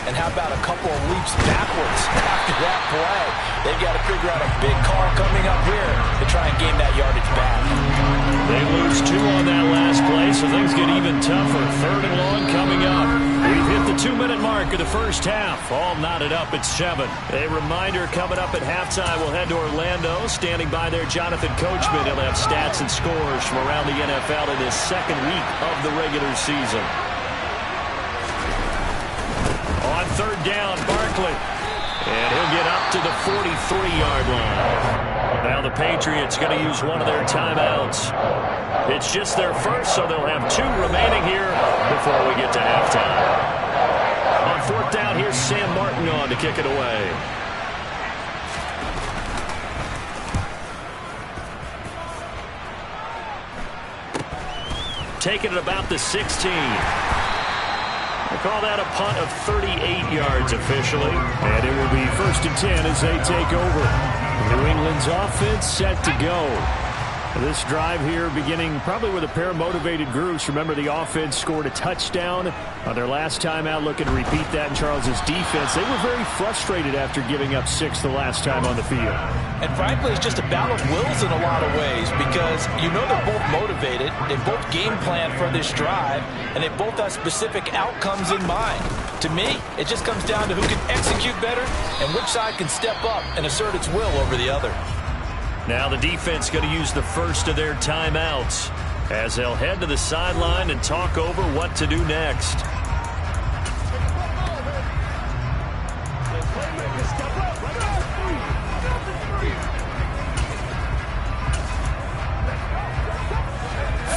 and how about a couple of leaps backwards after that play? They've got to figure out a big call coming up here to try and gain that yardage back. They lose 2 on that last play, so things get even tougher. 3rd and long coming up. We've hit the 2-minute mark of the first half. All knotted up at 7. A reminder coming up at halftime. We'll head to Orlando. Standing by there, Jonathan Coachman. He'll have stats and scores from around the NFL in his 2nd week of the regular season. On 3rd down, Barkley. And he'll get up to the 43-yard line. Now the Patriots going to use one of their timeouts. It's just their first, so they'll have 2 remaining here before we get to halftime. On 4th down, here's Sam Martin on to kick it away. Taking it about the 16. We'll call that a punt of 38 yards officially. And it will be 1st and 10 as they take over. New England's offense set to go. This drive here beginning probably with a pair of motivated groups. Remember, the offense scored a touchdown on their last time out. Looking to repeat that in Charles's defense. They were very frustrated after giving up 6 the last time on the field. And frankly, it's just a battle of wills in a lot of ways because you know they're both motivated. They both game plan for this drive, and they both have specific outcomes in mind. To me, it just comes down to who can execute better and which side can step up and assert its will over the other. Now the defense going to use the first of their timeouts as they'll head to the sideline and talk over what to do next.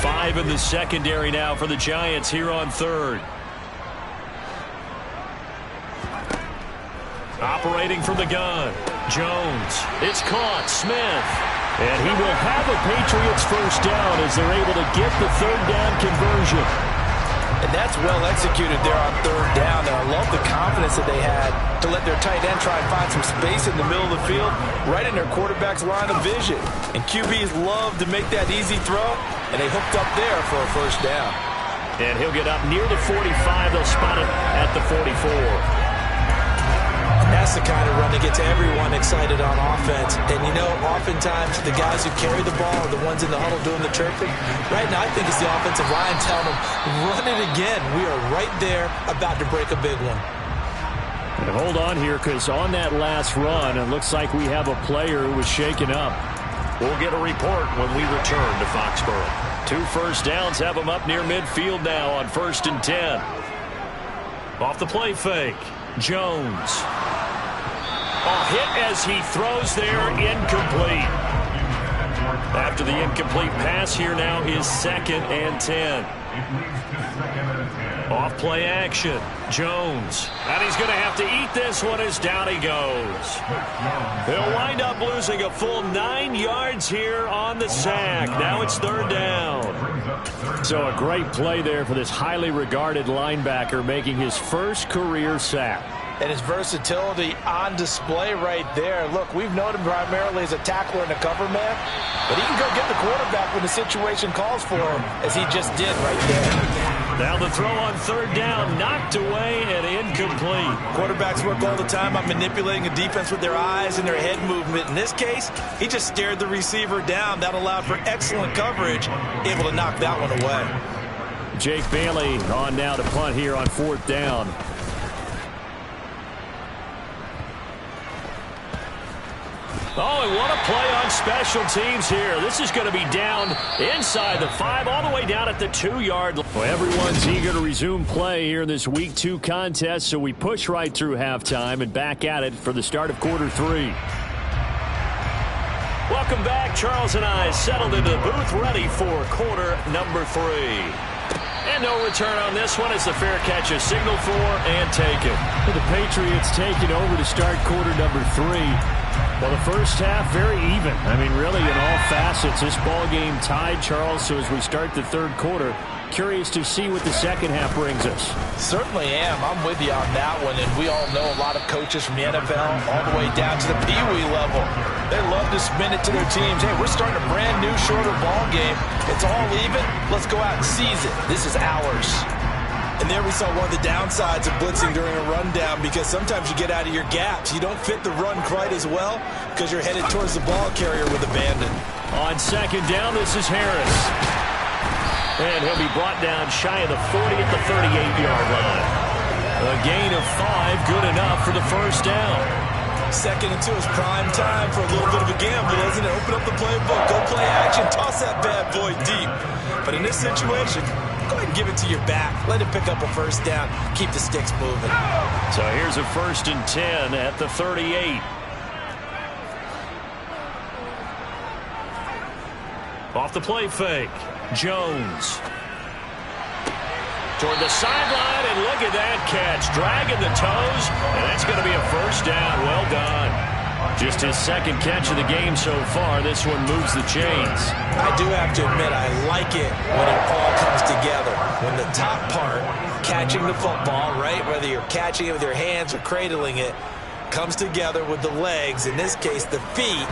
Five in the secondary now for the Giants here on 3rd. Operating from the gun. Jones. It's caught. Smith. And he will have a Patriots first down as they're able to get the 3rd down conversion. And that's well executed there on 3rd down. And I love the confidence that they had to let their tight end try and find some space in the middle of the field, right in their quarterback's line of vision. And QBs love to make that easy throw, and they hooked up there for a first down. And he'll get up near the 45. They'll spot it at the 44. That's the kind of run that gets everyone excited on offense. And, you know, oftentimes the guys who carry the ball are the ones in the huddle doing the chirping. Right now, I think it's the offensive line telling them, run it again. We are right there about to break a big one. And hold on here, because on that last run, it looks like we have a player who was shaken up. We'll get a report when we return to Foxborough. 2 first downs have them up near midfield now on 1st and 10. Off the play fake. Jones. A hit as he throws there, incomplete. After the incomplete pass, here now is 2nd and 10. Off play action. Jones. And he's going to have to eat this one as down he goes. He'll wind up losing a full 9 yards here on the sack. Now it's 3rd down. So a great play there for this highly regarded linebacker making his first career sack. And his versatility on display right there. Look, we've known him primarily as a tackler and a cover man, but he can go get the quarterback when the situation calls for him, as he just did right there. Now the throw on 3rd down, knocked away and incomplete. Quarterbacks work all the time on manipulating a defense with their eyes and their head movement. In this case, he just stared the receiver down. That allowed for excellent coverage, able to knock that one away. Jake Bailey on now to punt here on 4th down. Oh, and what a play on special teams here. This is going to be down inside the 5, all the way down at the 2-yard line. Well, everyone's eager to resume play here in this Week 2 contest, so we push right through halftime and back at it for the start of quarter 3. Well, Welcome back. Charles and I settled into the booth, ready for quarter number 3. And no return on this one as the fair catch is signaled for and taken. The Patriots taking over to start quarter number 3. Well, the first half, very even. I mean, really, in all facets, this ball game tied, Charles. So as we start the third quarter, curious to see what the second half brings us. Certainly am. I'm with you on that one. And we all know a lot of coaches from the NFL all the way down to the Pee-wee level. They love to spin it to their teams. Hey, we're starting a brand new, shorter ball game. It's all even. Let's go out and seize it. This is ours. And there we saw one of the downsides of blitzing during a rundown, because sometimes you get out of your gaps. You don't fit the run quite as well because you're headed towards the ball carrier with abandon. On second down, this is Harris. And he'll be brought down shy of the 40 at the 38-yard line. A gain of 5, good enough for the first down. 2nd and 2 is prime time for a little bit of a gamble, isn't it? Open up the playbook, go play action, toss that bad boy deep. But in this situation, go ahead and give it to your back. Let him pick up a first down. Keep the sticks moving. So here's a 1st and 10 at the 38. Off the play fake. Jones. Toward the sideline, and look at that catch. Dragging the toes, and that's going to be a first down. Well done. Just his 2nd catch of the game so far. This one moves the chains. I do have to admit, I like it when it all comes together. When the top part, catching the football, right, whether you're catching it with your hands or cradling it, comes together with the legs, in this case the feet,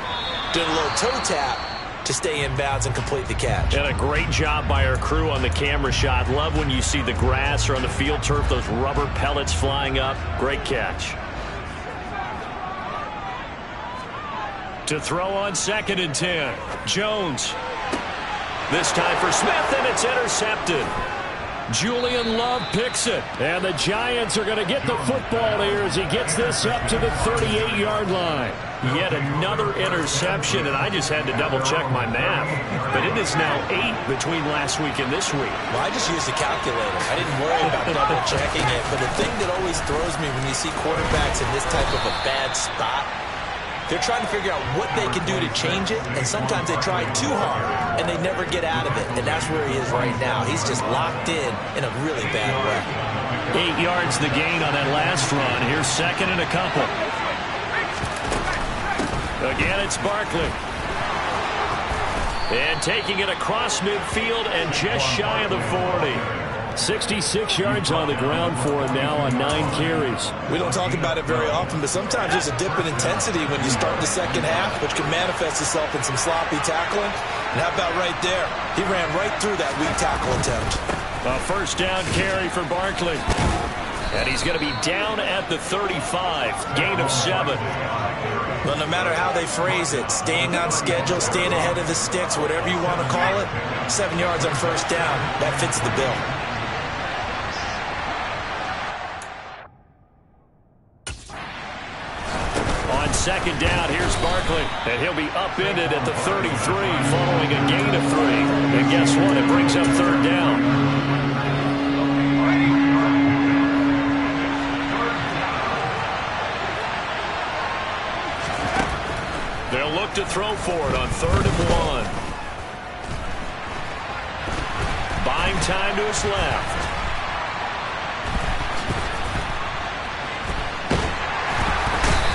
doing a little toe tap to stay in bounds and complete the catch. And a great job by our crew on the camera shot. Love when you see the grass or on the field turf, those rubber pellets flying up. Great catch. To throw on 2nd and 10. Jones. This time for Smith, and it's intercepted. Julian Love picks it. And the Giants are going to get the football here as he gets this up to the 38-yard line. Yet another interception, and I just had to double-check my math. But it is now 8 between last week and this week. Well, I just used a calculator. I didn't worry about double-checking it. But the thing that always throws me when you see quarterbacks in this type of a bad spot, they're trying to figure out what they can do to change it, and sometimes they try too hard, and they never get out of it. And that's where he is right now. He's just locked in a really bad way. 8 yards the gain on that last run. Here's 2nd and a couple. Again, it's Barkley. And taking it across midfield and just shy of the 40. 66 yards on the ground for him now on 9 carries. We don't talk about it very often, but sometimes there's a dip in intensity when you start the second half, which can manifest itself in some sloppy tackling. And how about right there? He ran right through that weak tackle attempt. A first down carry for Barkley. And he's going to be down at the 35. Gain of 7. Well, no matter how they phrase it, staying on schedule, staying ahead of the sticks, whatever you want to call it, 7 yards on first down, that fits the bill. On 2nd down, here's Barkley. And he'll be upended at the 33 following a gain of 3. And guess what? It brings up 3rd down. They'll look to throw for it on 3rd and 1. Buying time to his left.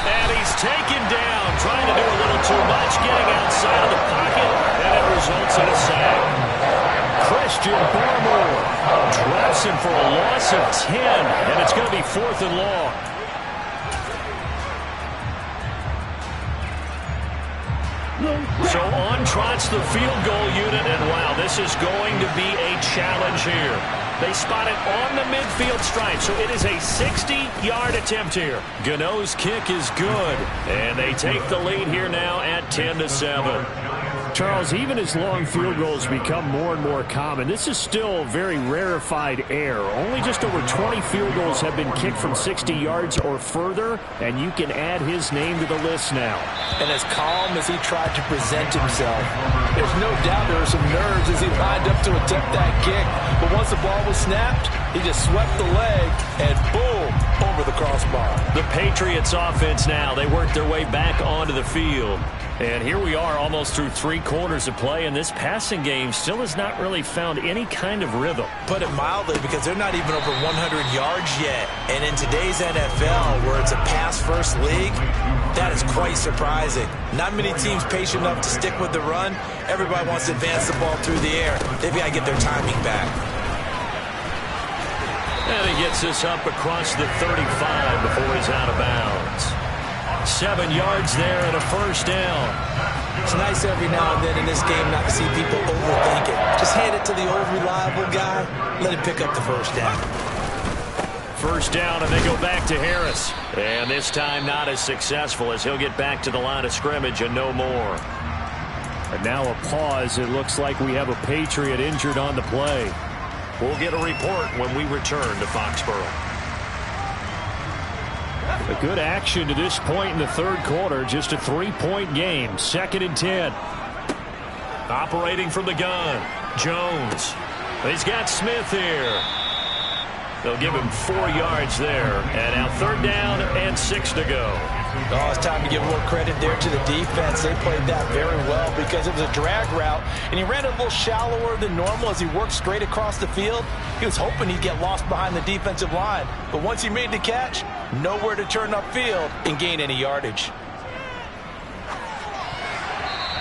And he's taken down, trying to do a little too much, getting outside of the pocket, and it results in a sack. Christian Barmore drops him for a loss of 10, and it's going to be 4th and long. So on trots the field goal unit, and wow, this is going to be a challenge here. They spot it on the midfield stripe, so it is a 60-yard attempt here. Gano's kick is good, and they take the lead here now at 10-7. Charles, even as long field goals become more and more common, this is still very rarefied air. Only just over 20 field goals have been kicked from 60 yards or further, and you can add his name to the list now. And as calm as he tried to present himself, there's no doubt there were some nerves as he lined up to attempt that kick. But once the ball was snapped, he just swept the leg, and boom, over the crossbar. The Patriots offense now, they work their way back onto the field. And here we are almost through 3 quarters of play, and this passing game still has not really found any kind of rhythm. Put it mildly, because they're not even over 100 yards yet. And in today's NFL, where it's a pass-first league, that is quite surprising. Not many teams patient enough to stick with the run. Everybody wants to advance the ball through the air. They've got to get their timing back. And he gets this up across the 35 before he's out of bounds. 7 yards there and a first down. It's nice every now and then in this game not to see people overthink it. Just hand it to the old reliable guy. Let him pick up the first down. First down, and they go back to Harris. And this time not as successful, as he'll get back to the line of scrimmage and no more. And now a pause. It looks like we have a Patriot injured on the play. We'll get a report when we return to Foxborough. A good action to this point in the third quarter. Just a 3-point game. 2nd and 10. Operating from the gun, Jones. He's got Smith here. They'll give him 4 yards there. And now 3rd down and 6 to go. Oh, it's time to give more credit there to the defense. They played that very well because it was a drag route, and he ran a little shallower than normal as he worked straight across the field. He was hoping he'd get lost behind the defensive line, but once he made the catch, nowhere to turn upfield and gain any yardage.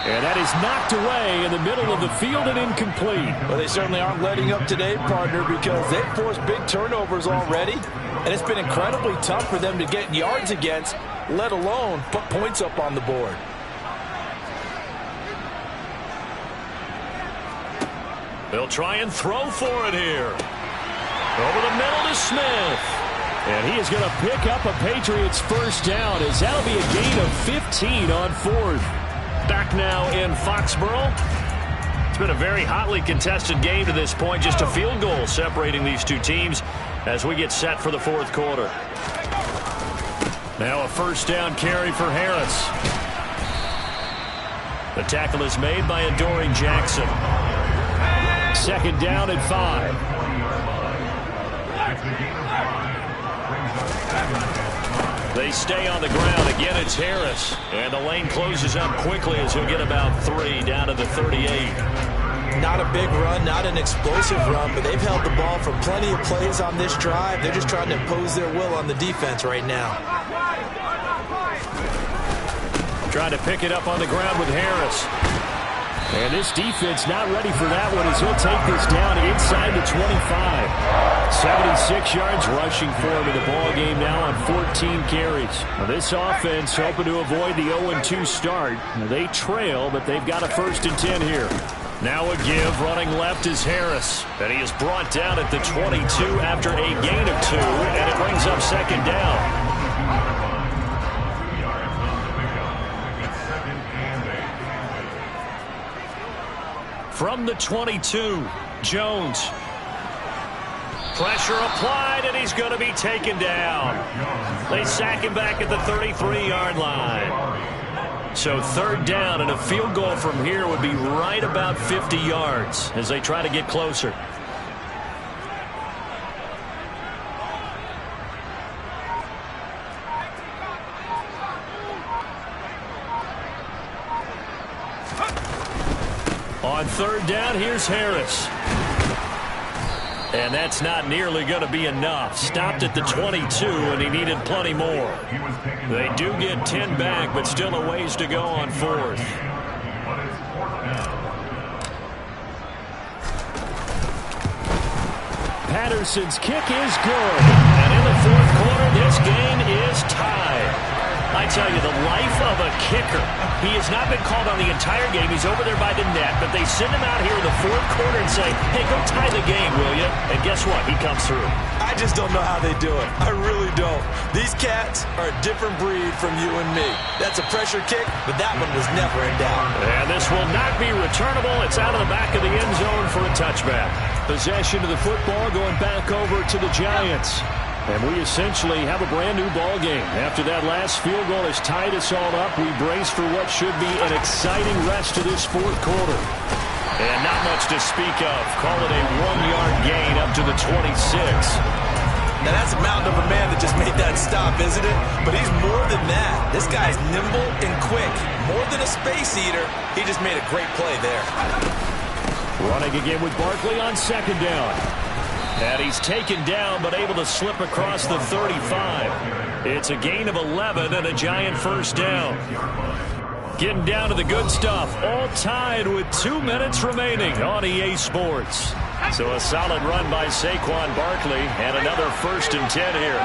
And that is knocked away in the middle of the field and incomplete. Well, they certainly aren't letting up today, partner, because they've forced big turnovers already, and it's been incredibly tough for them to get yards against, let alone put points up on the board. They'll try and throw for it here. Over the middle to Smith. And he is going to pick up a Patriots first down, as that'll be a gain of 15 on 4th. Back now in Foxborough. It's been a very hotly contested game to this point. Just a field goal separating these two teams as we get set for the 4th quarter. Now a first down carry for Harris. The tackle is made by Adoree Jackson. 2nd down and 5. They stay on the ground. Again, it's Harris. And the lane closes up quickly as he'll get about 3 down to the 38. Not a big run, not an explosive run, but they've held the ball for plenty of plays on this drive. They're just trying to impose their will on the defense right now. Trying to pick it up on the ground with Harris. And this defense not ready for that one as he'll take this down inside the 25. 76 yards rushing for him in the ball game now on 14 carries. Now this offense hoping to avoid the 0-2 start. Now they trail, but they've got a 1st and 10 here. Now a give, running left is Harris. And he is brought down at the 22 after a gain of 2, and it brings up 2nd down. From the 22, Jones. Pressure applied, and he's going to be taken down. They sack him back at the 33-yard line. So 3rd down, and a field goal from here would be right about 50 yards as they try to get closer. On 3rd down, here's Harris. And that's not nearly going to be enough. Stopped at the 22, and he needed plenty more. They do get 10 back, but still a ways to go on 4th. Patterson's kick is good. And in the 4th quarter, this game is tied. I tell you, the life of a kicker. He has not been called on the entire game. He's over there by the net, but they send him out here in the 4th quarter and say, hey, go tie the game, will you? And guess what? He comes through. I just don't know how they do it. I really don't. These cats are a different breed from you and me. That's a pressure kick, but that one was never in doubt. And this will not be returnable. It's out of the back of the end zone for a touchback. Possession of the football going back over to the Giants. And we essentially have a brand-new ball game. After that last field goal has tied us all up, we brace for what should be an exciting rest to this 4th quarter. And not much to speak of. Call it a 1-yard gain up to the 26. Now that's a mountain of a man that just made that stop, isn't it? But he's more than that. This guy's nimble and quick. More than a space eater. He just made a great play there. Running again with Barkley on second down. And he's taken down but able to slip across the 35. It's a gain of 11 and a Giant first down. Getting down to the good stuff. All tied with 2 minutes remaining on EA Sports. So a solid run by Saquon Barkley and another 1st and 10 here.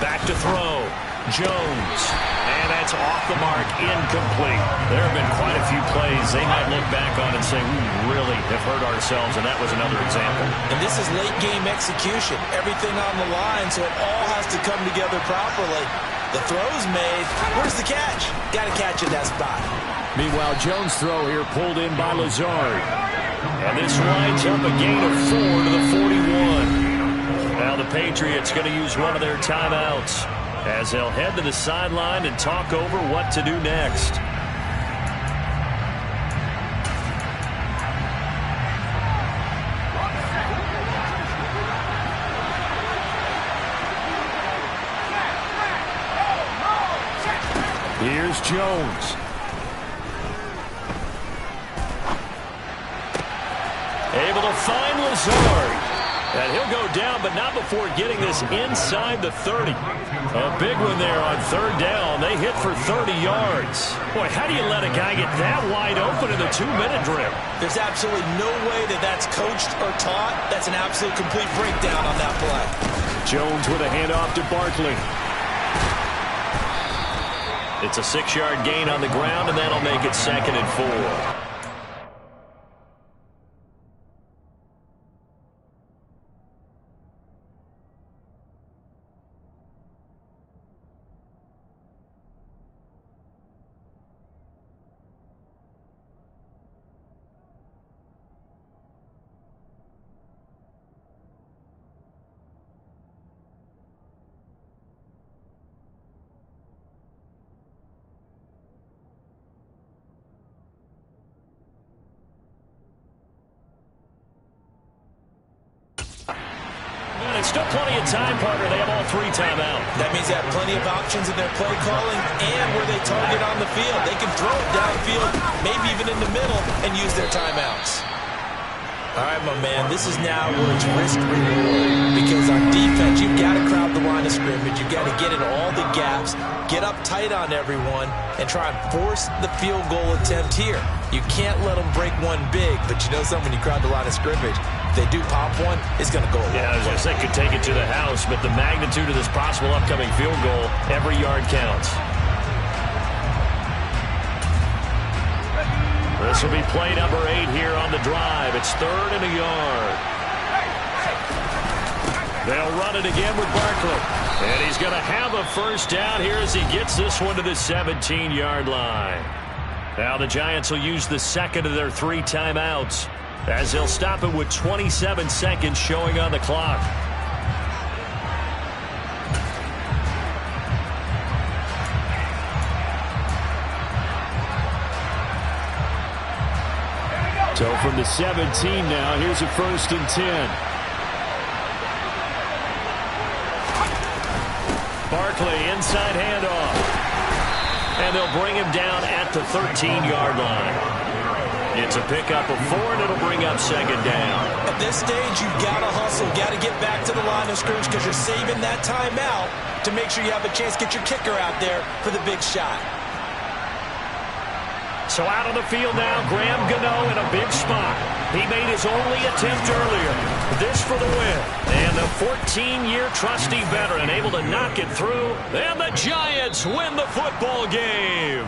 Back to throw. Jones. And that's off the mark, incomplete. There have been quite a few plays they might look back on and say, we really have hurt ourselves, and that was another example. And this is late game execution. Everything on the line, so it all has to come together properly. The throw's made. Where's the catch? Got to catch at that spot. Meanwhile, Jones' throw here pulled in by Lazard. And this lines up a gain of 4 to the 41. Now the Patriots going to use one of their timeouts as they'll head to the sideline and talk over what to do next. Here's Jones. Able to find Lazard. And he'll go down, but not before getting this inside the 30. A big one there on 3rd down. They hit for 30 yards. Boy, how do you let a guy get that wide open in the 2-minute drill? There's absolutely no way that that's coached or taught. That's an absolute complete breakdown on that play. Jones with a handoff to Barkley. It's a 6-yard gain on the ground, and that'll make it 2nd and 4. Still plenty of time, partner. They have all 3 timeouts. That means they have plenty of options in their play calling and where they target on the field. They can throw it downfield, maybe even in the middle, and use their timeouts. All right, my man, this is now where it's risk-reward. Because on defense, you've got to crowd the line of scrimmage. You've got to get in all the gaps, get up tight on everyone, and try and force the field goal attempt here. You can't let them break one big, but you know something, when you crowd the line of scrimmage, if they do pop one, it's going to go away. Yeah, I was going to say, could take it to the house, but the magnitude of this possible upcoming field goal, every yard counts. This will be play number 8 here on the drive. It's 3rd and a yard. They'll run it again with Barkley. And he's going to have a first down here as he gets this one to the 17-yard line. Now the Giants will use the 2nd of their 3 timeouts as they'll stop it with 27 seconds showing on the clock. So from the 17 now, here's a 1st and 10. Barkley, inside handoff. And they'll bring him down at the 13-yard line. It's a pickup of 4, and it'll bring up 2nd down. At this stage, you've got to hustle. Got to get back to the line of scrimmage because you're saving that timeout to make sure you have a chance to get your kicker out there for the big shot. So out on the field now, Graham Gano in a big spot. He made his only attempt earlier. This for the win. And the 14-year trusty veteran able to knock it through. And the Giants win the football game.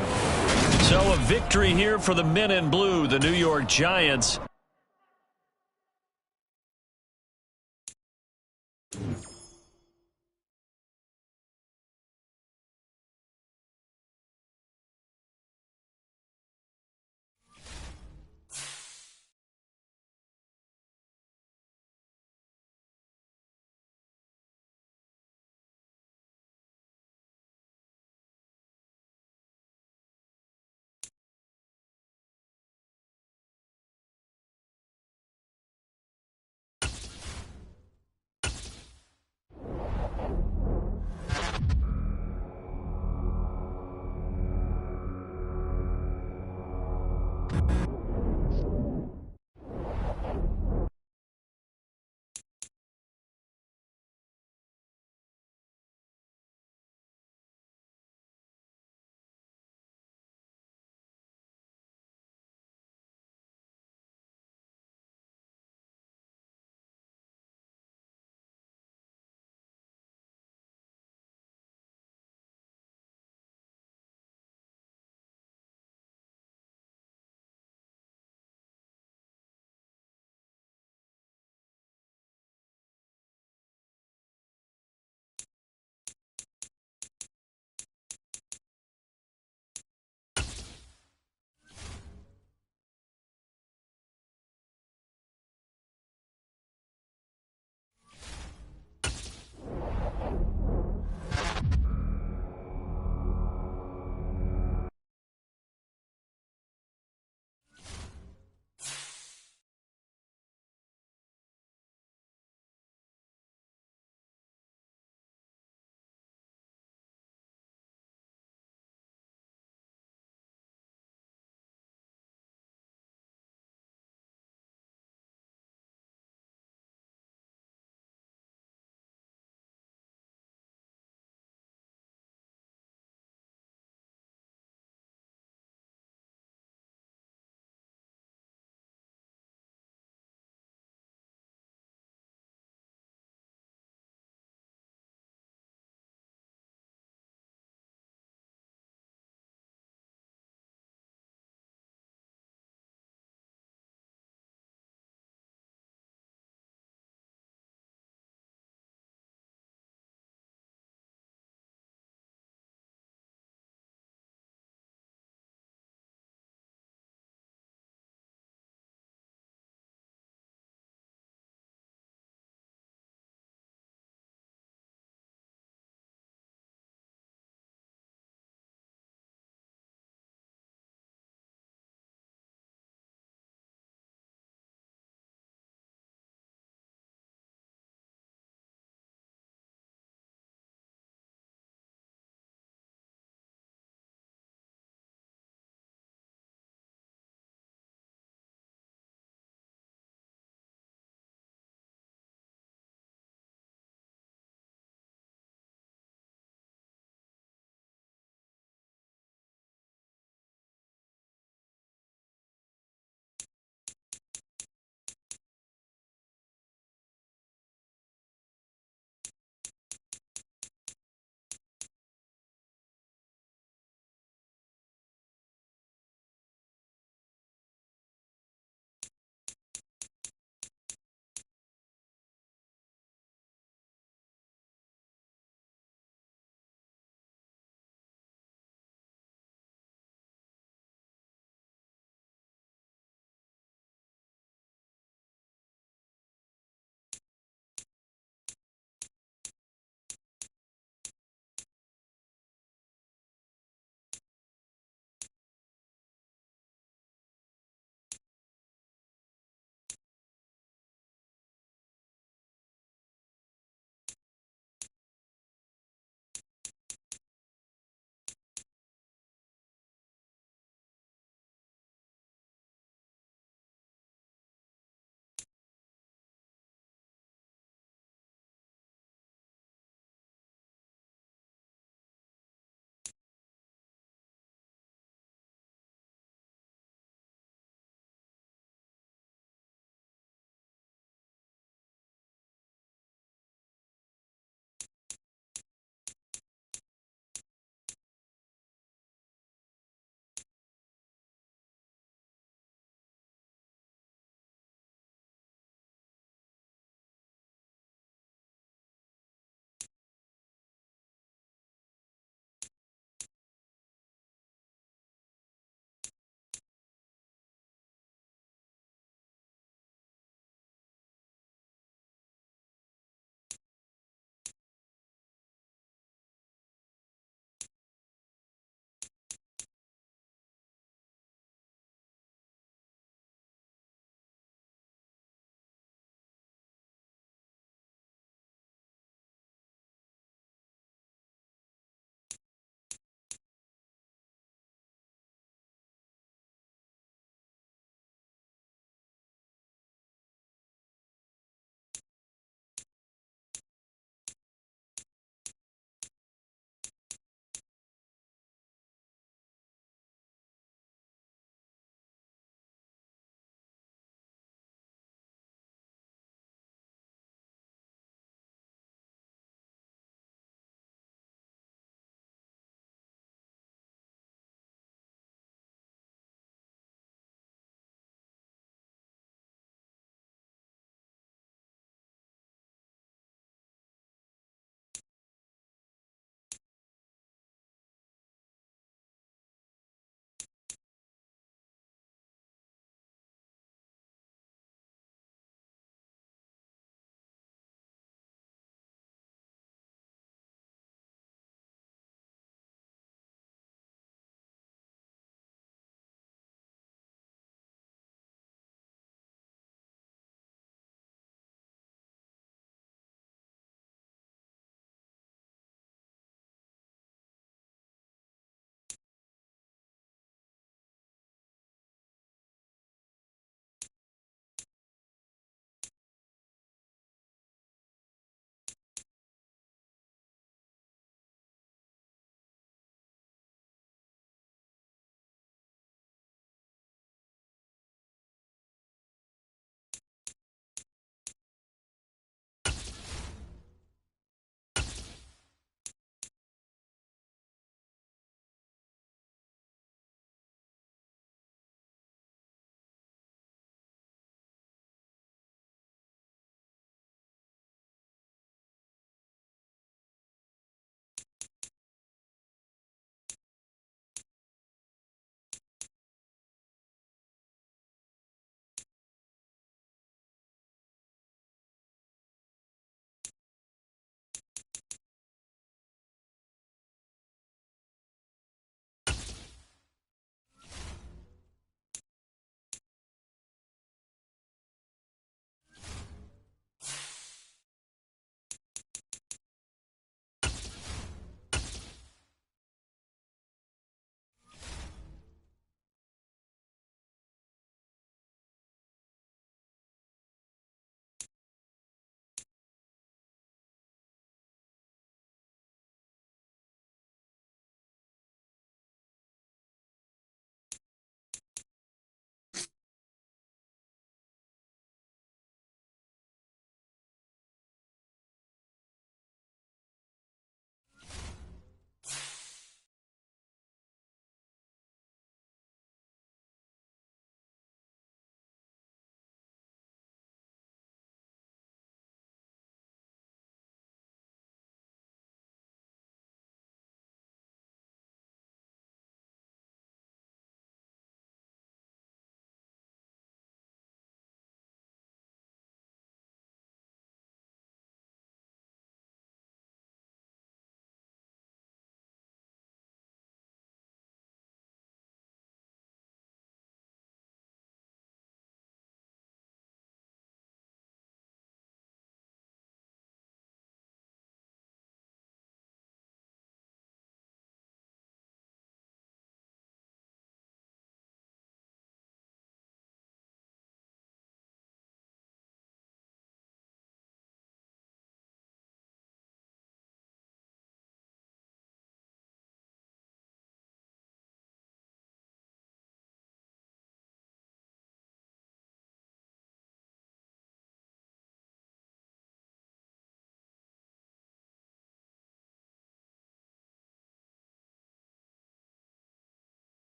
So a victory here for the men in blue, the New York Giants.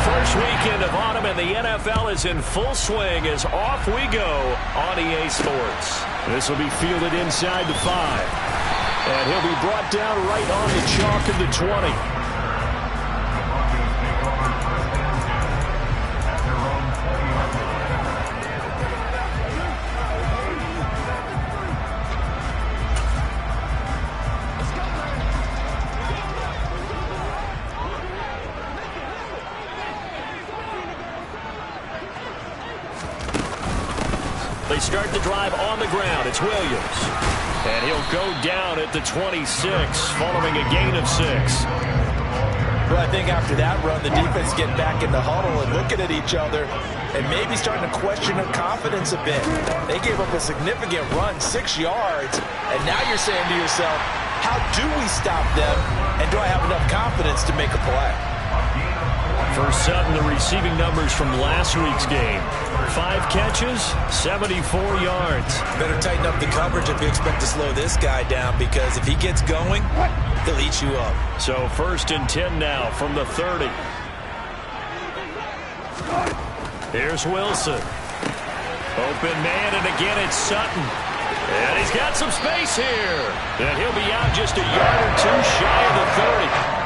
First weekend of autumn and the NFL is in full swing as off we go on EA Sports. This will be fielded inside the 5. And he'll be brought down right on the chalk of the 20. They start the drive on the ground. It's Williams. And he'll go down at the 26, following a gain of 6. Well, I think after that run, the defense get back in the huddle and looking at each other and maybe starting to question their confidence a bit. They gave up a significant run, 6 yards, and now you're saying to yourself, how do we stop them, and do I have enough confidence to make a play? First up in the receiving numbers from last week's game. 5 catches, 74 yards. Better tighten up the coverage if you expect to slow this guy down, because if he gets going, he'll eat you up. So first and 10 now from the 30. Here's Wilson. Open man, and again it's Sutton. And he's got some space here. And he'll be out just a yard or two shy of the 30.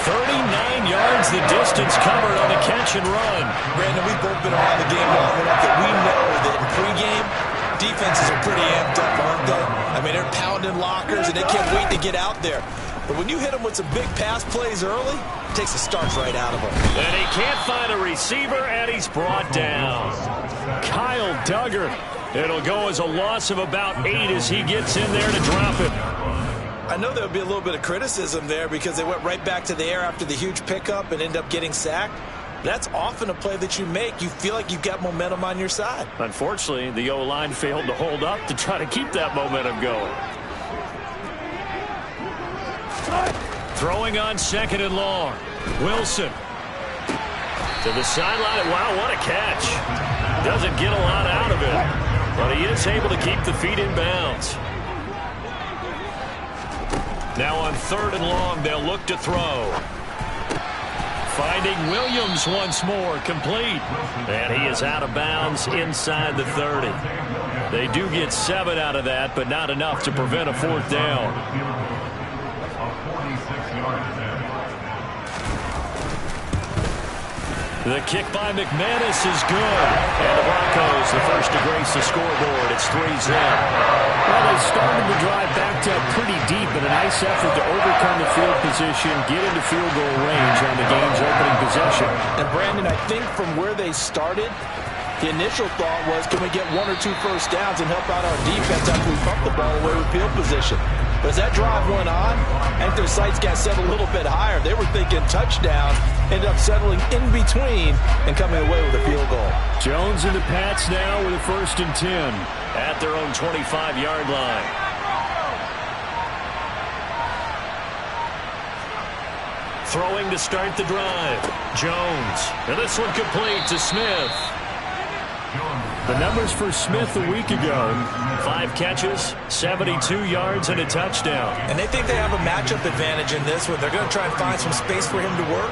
39 yards the distance covered on the catch and run. Brandon, we've both been around the game long enough that we know that in pregame, defenses are pretty amped up, aren't they? I mean, they're pounding lockers, and they can't wait to get out there. But when you hit them with some big pass plays early, it takes the starch right out of them. And he can't find a receiver, and he's brought down. Kyle Duggar. It'll go as a loss of about 8 as he gets in there to drop it. I know there would be a little bit of criticism there because they went right back to the air after the huge pickup and end up getting sacked. That's often a play that you make. You feel like you've got momentum on your side. Unfortunately, the O-line failed to hold up to try to keep that momentum going. Throwing on 2nd and long. Wilson. To the sideline. Wow, what a catch. Doesn't get a lot out of it, but he is able to keep the feet in bounds. Now on 3rd and long, they'll look to throw. Finding Williams once more, complete. And he is out of bounds inside the 30. They do get 7 out of that, but not enough to prevent a 4th down. The kick by McManus is good. And the Broncos, the first to grace the scoreboard. It's 3-0. Well, they started the drive backed up pretty deep, but a nice effort to overcome the field position, get into field goal range on the game's opening possession. And, Brandon, I think from where they started, the initial thought was, can we get 1 or 2 first downs and help out our defense after we pump the ball away with field position? But as that drive went on, I think their sights got set a little bit higher. They were thinking touchdown, ended up settling in between and coming away with a field goal. Jones and the Pats now with a 1st and 10. At their own 25-yard line. Throwing to start the drive. Jones. And this one complete to Smith. The numbers for Smith a week ago. 5 catches, 72 yards, and a touchdown. And they think they have a matchup advantage in this one. They're going to try and find some space for him to work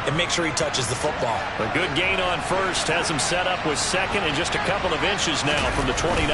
and make sure he touches the football. A good gain on first. Has him set up with 2nd and just a couple of inches now from the 29.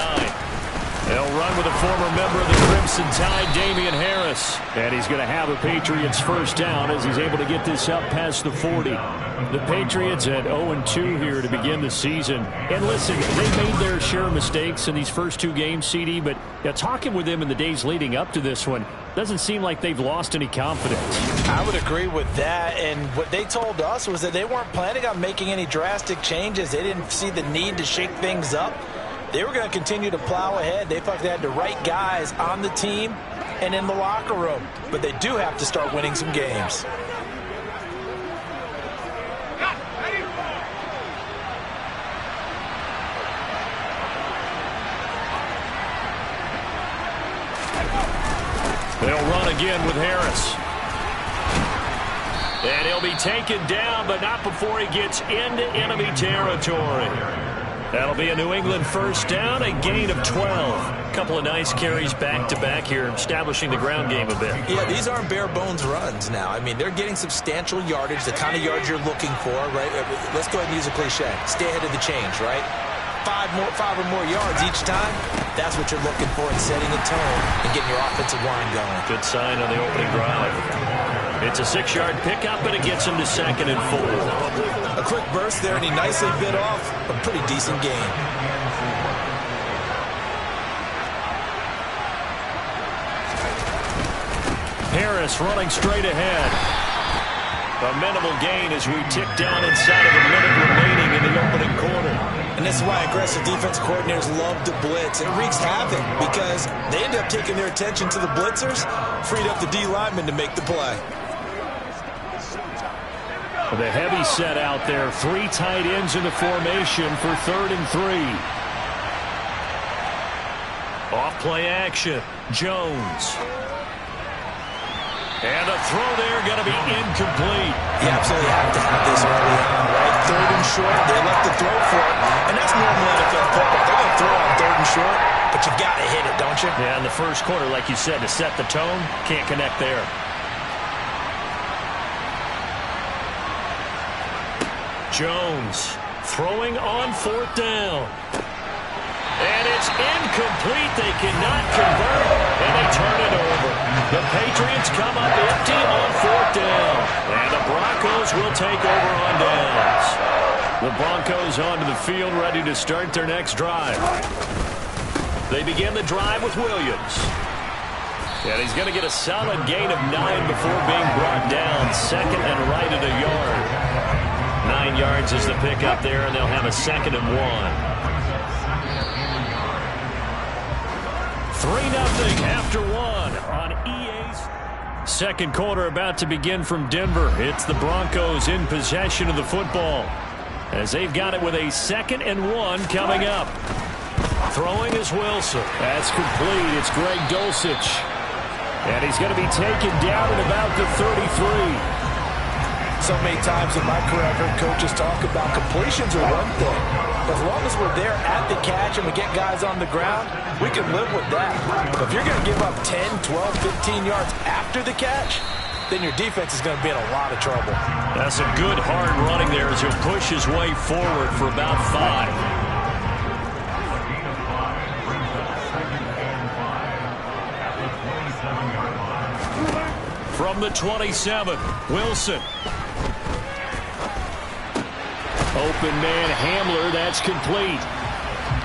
They'll run with a former member of the Crimson Tide, Damian Harris. And he's going to have a Patriots first down as he's able to get this up past the 40. The Patriots at 0-2 here to begin the season. And listen, they made their share of mistakes in these first 2 games, CD, but talking with them in the days leading up to this one, doesn't seem like they've lost any confidence. I would agree with that, and what they told us was that they weren't planning on making any drastic changes. They didn't see the need to shake things up. They were going to continue to plow ahead. They thought they had the right guys on the team and in the locker room, but they do have to start winning some games. They'll run again with Harris. And he'll be taken down, but not before he gets into enemy territory. That'll be a New England first down, a gain of 12. Couple of nice carries back-to-back here, establishing the ground game a bit. Yeah, these aren't bare-bones runs now. I mean, they're getting substantial yardage, the kind of yards you're looking for, right? Let's go ahead and use a cliche. Stay ahead of the change, right? Five or more yards each time, that's what you're looking for in setting a tone and getting your offensive line going. Good sign on the opening drive. It's a 6-yard pickup, but it gets him to 2nd and 4. A quick burst there, and he nicely bit off a pretty decent gain. Harris running straight ahead. A minimal gain as we tick down inside of a minute remaining in the opening quarter. And this is why aggressive defense coordinators love to blitz. It wreaks havoc because they end up taking their attention to the blitzers, freed up the D lineman to make the play. The heavy set out there. 3 tight ends in the formation for 3rd and 3. Off play action. Jones. And the throw there going to be incomplete. You absolutely have to have this early on, right? 3rd and short, they left the throw for it. And that's normal NFL football. They're going to throw on 3rd and short, but you got to hit it, don't you? Yeah, in the first quarter, like you said, to set the tone, can't connect there. Jones throwing on 4th down. And it's incomplete. They cannot convert, and they turn it over. The Patriots come up empty on 4th down. And the Broncos will take over on downs. The Broncos onto the field, ready to start their next drive. They begin the drive with Williams. And he's going to get a solid gain of 9 before being brought down. 2nd and right at a yard. 9 yards is the pickup there, and they'll have a 2nd and 1. 3-0 after 1 on EA's. Second quarter about to begin from Denver. It's the Broncos in possession of the football as they've got it with a 2nd and 1 coming up. Throwing is Wilson. That's complete. It's Greg Dulcich. And he's going to be taken down at about the 33. So many times in my career, I've heard coaches talk about completions are one thing. But as long as we're there at the catch and we get guys on the ground, we can live with that. But if you're going to give up 10, 12, 15 yards after the catch, then your defense is going to be in a lot of trouble. That's a good hard running there as he'll push his way forward for about 5. From the 27, Wilson. Open man Hamler, that's complete.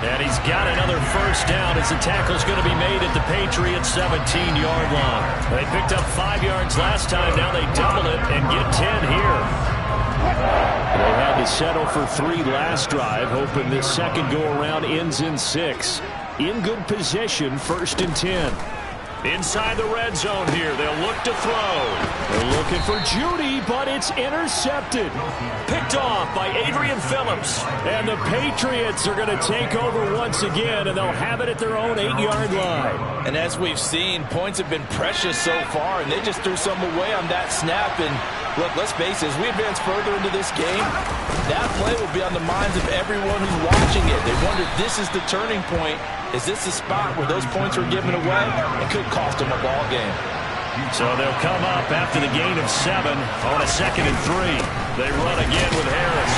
And he's got another first down as the tackle's going to be made at the Patriots' 17-yard line. They picked up 5 yards last time. Now they double it and get 10 here. They had to settle for 3 last drive, hoping this second go-around ends in 6. In good position, 1st and 10. Inside the red zone here, they'll look to throw. They're looking for Judy, but it's intercepted. Picked off by Adrian Phillips. And the Patriots are going to take over once again, and they'll have it at their own 8-yard line. And as we've seen, points have been precious so far, and they just threw some away on that snap. And look, let's face it, as we advance further into this game, that play will be on the minds of everyone who's watching it. They wonder if this is the turning point. Is this the spot where those points were given away? It could cost them a ball game. So they'll come up after the gain of 7 on a 2nd and 3. They run again with Harris.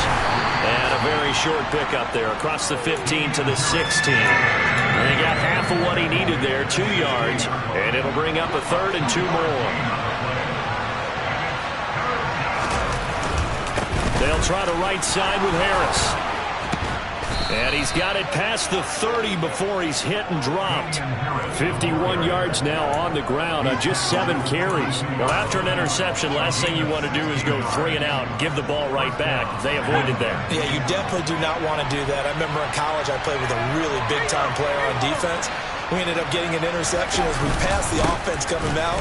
And a very short pickup there across the 15 to the 16. And they got half of what he needed there, 2 yards. And it'll bring up a 3rd and 2 more. They'll try to right side with Harris. And he's got it past the 30 before he's hit and dropped. 51 yards now on the ground on just 7 carries. Well, after an interception, last thing you want to do is go 3 and out and give the ball right back. They avoided that. Yeah, you definitely do not want to do that. I remember in college I played with a really big-time player on defense. We ended up getting an interception as we passed the offense coming out.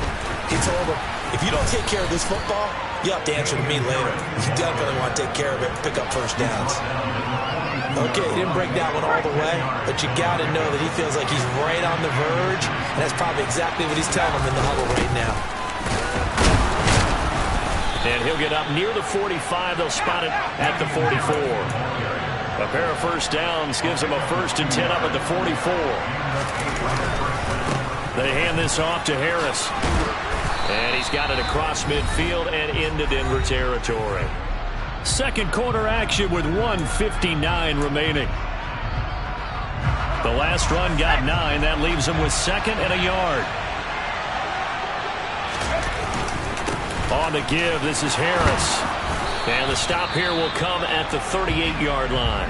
He told him, if you don't take care of this football, you have to answer to me later. You definitely want to take care of it and pick up first downs. Okay, he didn't break that one all the way, but you got to know that he feels like he's right on the verge, and that's probably exactly what he's telling them in the huddle right now. And he'll get up near the 45. They'll spot it at the 44. A pair of first downs gives them a 1st and 10 up at the 44. They hand this off to Harris. And he's got it across midfield and into Denver territory. Second quarter action with 1:59 remaining. The last run got 9. That leaves him with 2nd and a yard. On the give, this is Harris. And the stop here will come at the 38-yard line.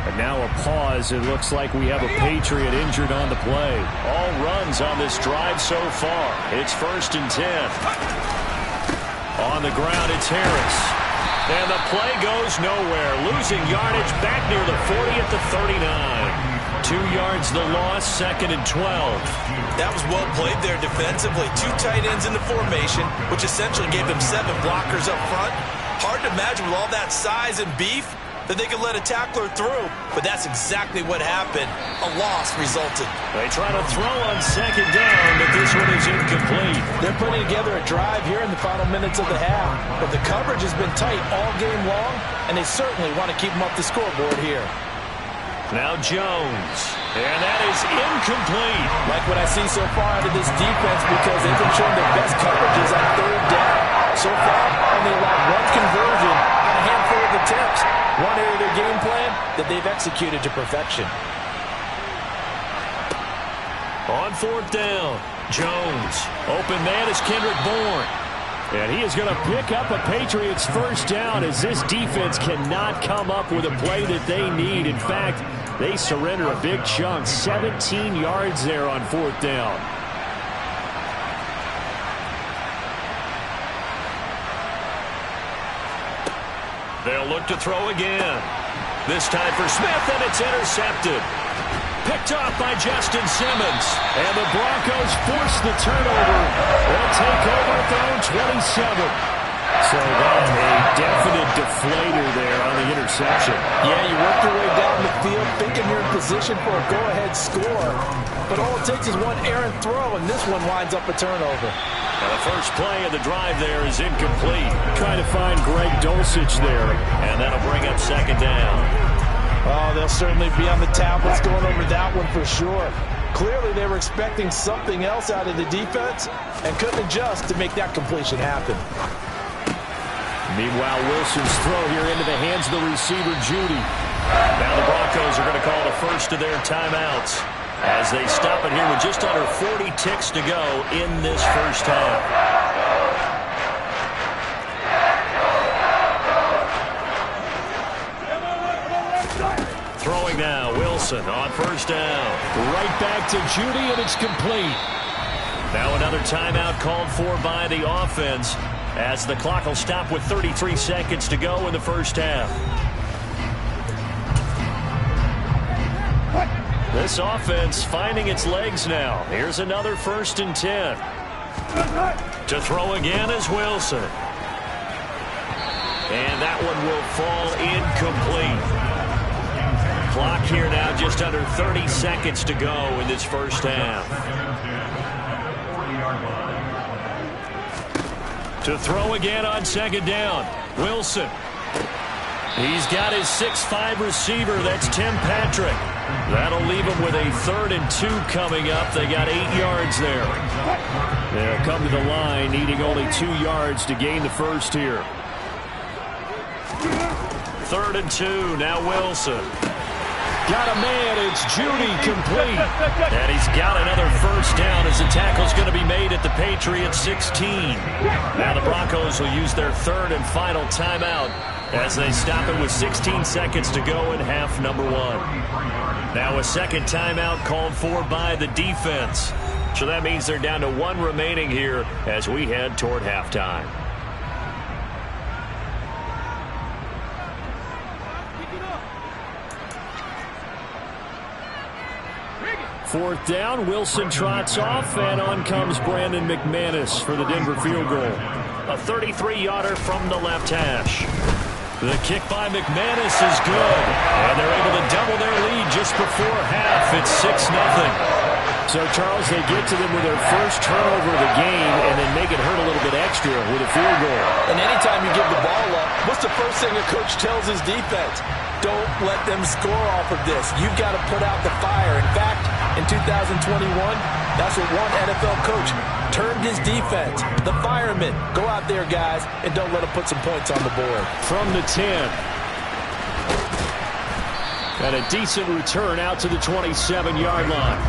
And now a pause. It looks like we have a Patriot injured on the play. All runs on this drive so far. It's 1st and 10. On the ground, it's Harris. And the play goes nowhere. Losing yardage back near the 40 at the 39. 2 yards the loss, 2nd and 12. That was well played there defensively. 2 tight ends in the formation, which essentially gave them 7 blockers up front. Hard to imagine with all that size and beef that they could let a tackler through, but that's exactly what happened. A loss resulted. They try to throw on 2nd down, but this one is incomplete. They're putting together a drive here in the final minutes of the half, but the coverage has been tight all game long, and they certainly want to keep them up the scoreboard here. Now Jones, and that is incomplete. Like what I see so far out of this defense, because they've been showing their best coverages on 3rd down. So far, only allowed 1 conversion on a handful of attempts. One area of their game plan that they've executed to perfection. On 4th down, Jones. Open man is Kendrick Bourne. And he is going to pick up a Patriots first down as this defense cannot come up with a play that they need. In fact, they surrender a big chunk, 17 yards there on 4th down. They'll look to throw again. This time for Smith, and it's intercepted. Picked off by Justin Simmons. And the Broncos force the turnover. They'll take over at 27. So that's a definite deflator there on the interception. Yeah, you work your way down the field thinking you're in position for a go-ahead score. But all it takes is one errant throw, and this one winds up a turnover. Now the first play of the drive there is incomplete. Trying to find Greg Dulcich there. And that'll bring up 2nd down. Oh, they'll certainly be on the tablets going over that one for sure. Clearly they were expecting something else out of the defense and couldn't adjust to make that completion happen. Meanwhile, Wilson's throw here into the hands of the receiver, Judy. Now the Broncos are going to call the first of their timeouts as they stop it here with just under 40 ticks to go in this first half. Throwing now, Wilson on 1st down. Right back to Judy, and it's complete. Now another timeout called for by the offense as the clock will stop with 33 seconds to go in the first half. This offense finding its legs now. Here's another 1st and 10. To throw again is Wilson. And that one will fall incomplete. Clock here now just under 30 seconds to go in this first half. To throw again on 2nd down. Wilson. He's got his 6'5" receiver. That's Tim Patrick. That'll leave him with a 3rd and 2 coming up. They got 8 yards there. They'll come to the line, needing only 2 yards to gain the first here. 3rd and 2. Now Wilson. Got a man. It's Judy, complete. And he's got another first down as the tackle's going to be made at the Patriots 16. Now the Broncos will use their 3rd and final timeout as they stop it with 16 seconds to go in half number 1. Now a 2nd timeout called for by the defense. So that means they're down to 1 remaining here as we head toward halftime. Fourth down, Wilson trots off, and on comes Brandon McManus for the Denver field goal. A 33-yarder from the left hash. The kick by McManus is good, and they're able to double their lead just before half. It's 6-0. So, Charles, they get to them with their first turnover of the game, and then make it hurt a little bit extra with a field goal. And anytime you give the ball up, what's the first thing a coach tells his defense? Don't let them score off of this. You've got to put out the fire. In fact, in 2021, that's what one NFL coach turned his defense. The firemen. Go out there, guys, and don't let them put some points on the board. From the 10. And a decent return out to the 27-yard line.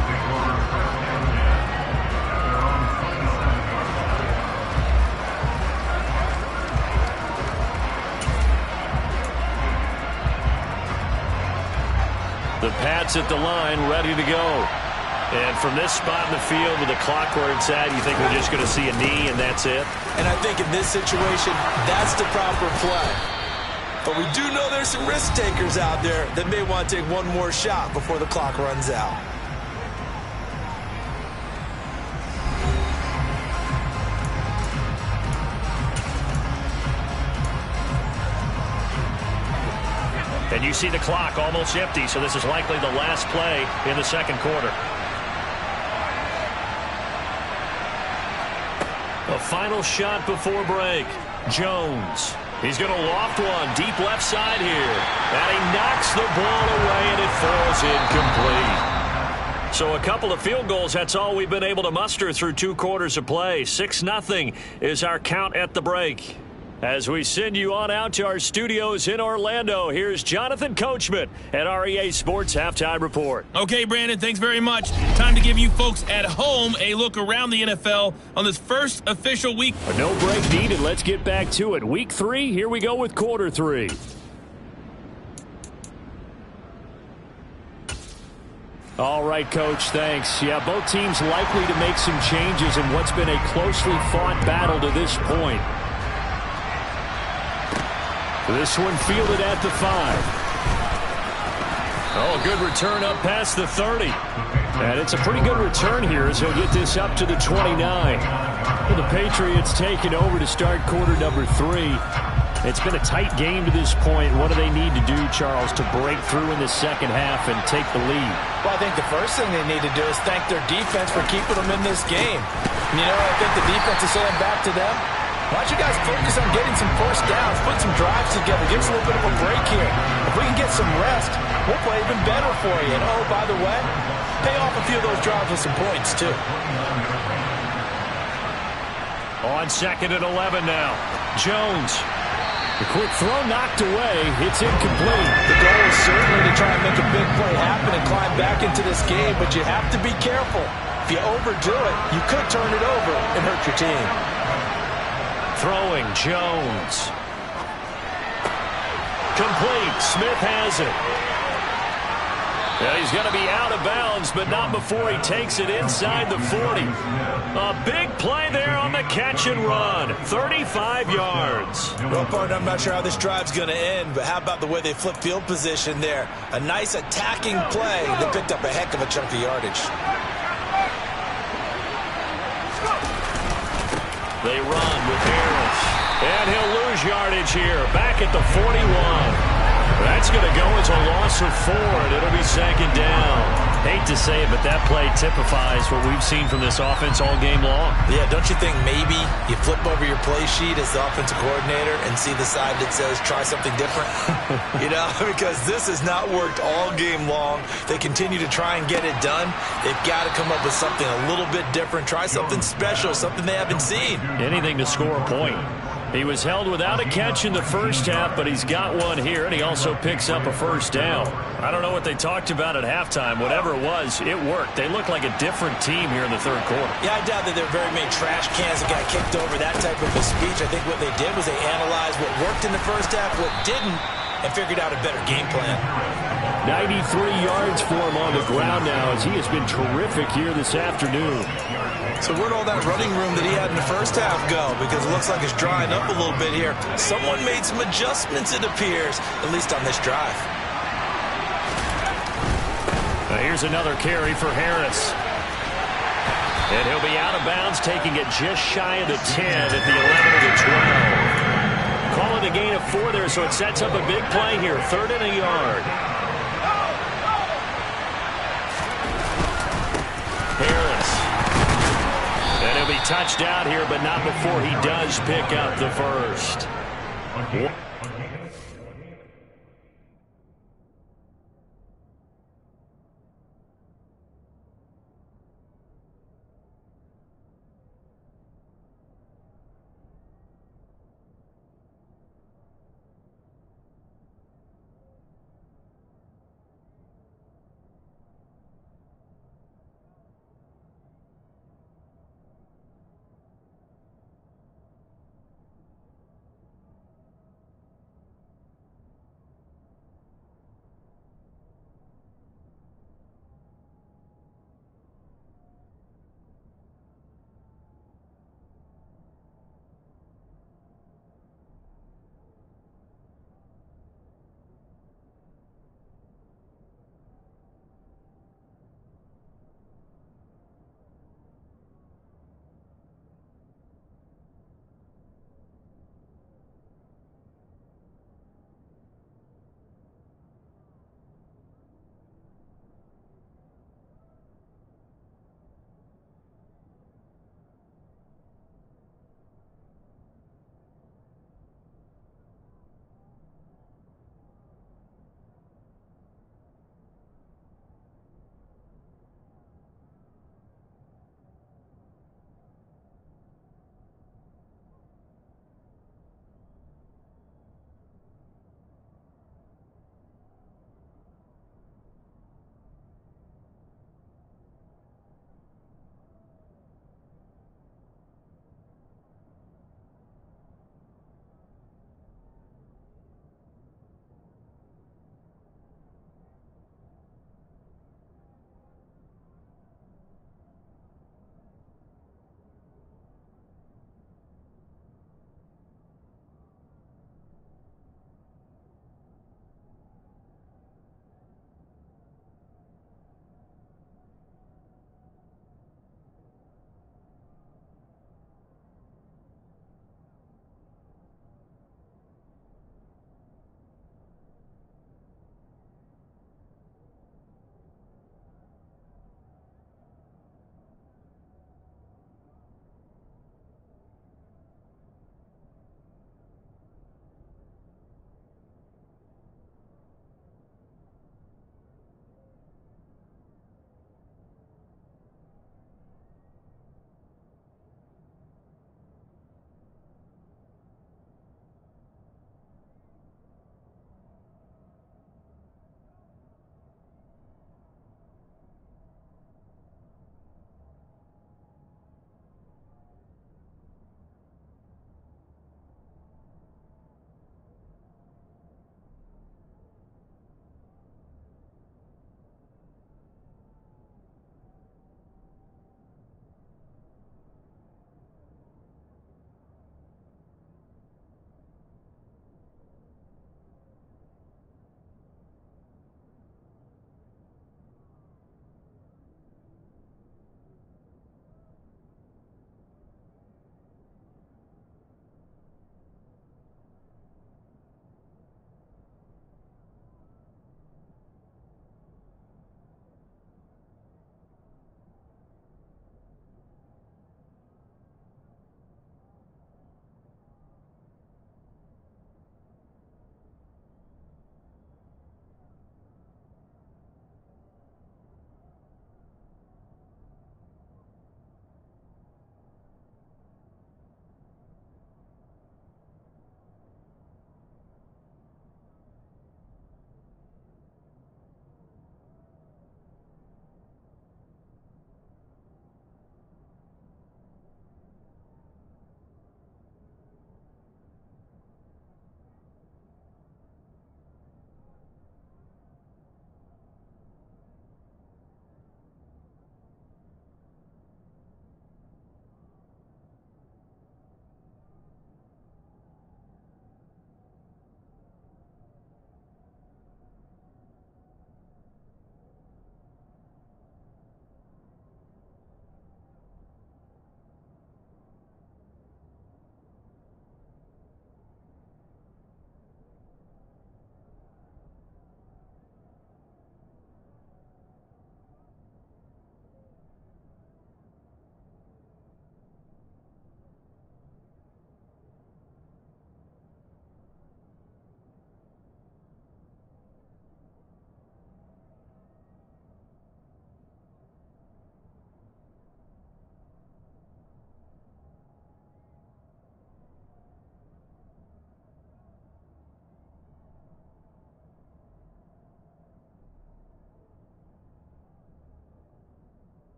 The Pats at the line, ready to go. And from this spot in the field with the clock where it's at, you think we're just going to see a knee and that's it? And I think in this situation, that's the proper play. But we do know there's some risk takers out there that may want to take one more shot before the clock runs out. And you see the clock almost empty, so this is likely the last play in the second quarter. A final shot before break. Jones. He's going to loft one deep left side here. And he knocks the ball away, and it falls incomplete. So a couple of field goals, that's all we've been able to muster through 2 quarters of play. 6-0 is our count at the break. As we send you on out to our studios in Orlando, here's Jonathan Coachman at REA Sports Halftime Report. Okay, Brandon, thanks very much. Time to give you folks at home a look around the NFL on this first official week. No break needed. Let's get back to it. Week 3, here we go with quarter 3. All right, Coach, thanks. Yeah, both teams likely to make some changes in what's been a closely fought battle to this point. This one fielded at the 5. Oh, good return up past the 30. And it's a pretty good return here as he'll get this up to the 29. Well, the Patriots taking over to start quarter number 3. It's been a tight game to this point. What do they need to do, Charles, to break through in the second half and take the lead? Well, I think the first thing they need to do is thank their defense for keeping them in this game. You know, I think the defense is saying back to them, why don't you guys focus on getting some first downs, put some drives together, give us a little bit of a break here. If we can get some rest, we'll play even better for you. And, oh, by the way, pay off a few of those drives with some points, too. On 2nd and 11 now. Jones. The quick throw knocked away. It's incomplete. The goal is certainly to try and make a big play happen and climb back into this game, but you have to be careful. If you overdo it, you could turn it over and hurt your team. Throwing, Jones. Complete. Smith has it. Yeah, he's going to be out of bounds, but not before he takes it inside the 40. A big play there on the catch and run. 35 yards. Well, partner, I'm not sure how this drive's going to end, but how about the way they flip field position there? A nice attacking play that picked up a heck of a chunk of yardage. They run with Harris. And he'll lose yardage here. Back at the 41. That's going to go as a loss of 4, and it'll be 2nd down. Hate to say it, but that play typifies what we've seen from this offense all game long. Yeah, don't you think maybe you flip over your play sheet as the offensive coordinator and see the side that says try something different? You know, because this has not worked all game long. They continue to try and get it done. They've got to come up with something a little bit different. Try something special, something they haven't seen. Anything to score a point. He was held without a catch in the first half, but he's got one here, and he also picks up a first down. I don't know what they talked about at halftime. Whatever it was, it worked. They look like a different team here in the third quarter. Yeah, I doubt that there are very many trash cans that got kicked over, that type of a speech. I think what they did was they analyzed what worked in the first half, what didn't, and figured out a better game plan. 93 yards for him on the ground now as he has been terrific here this afternoon. So where'd all that running room that he had in the first half go? Because it looks like it's drying up a little bit here. Someone made some adjustments, it appears, at least on this drive. Now here's another carry for Harris. And he'll be out of bounds, taking it just shy of the 10 at the 11 to 12. Call it a gain of 4 there, so it sets up a big play here. 3rd and a yard. Harris. And He'll be touched out here, but not before he does pick up the first.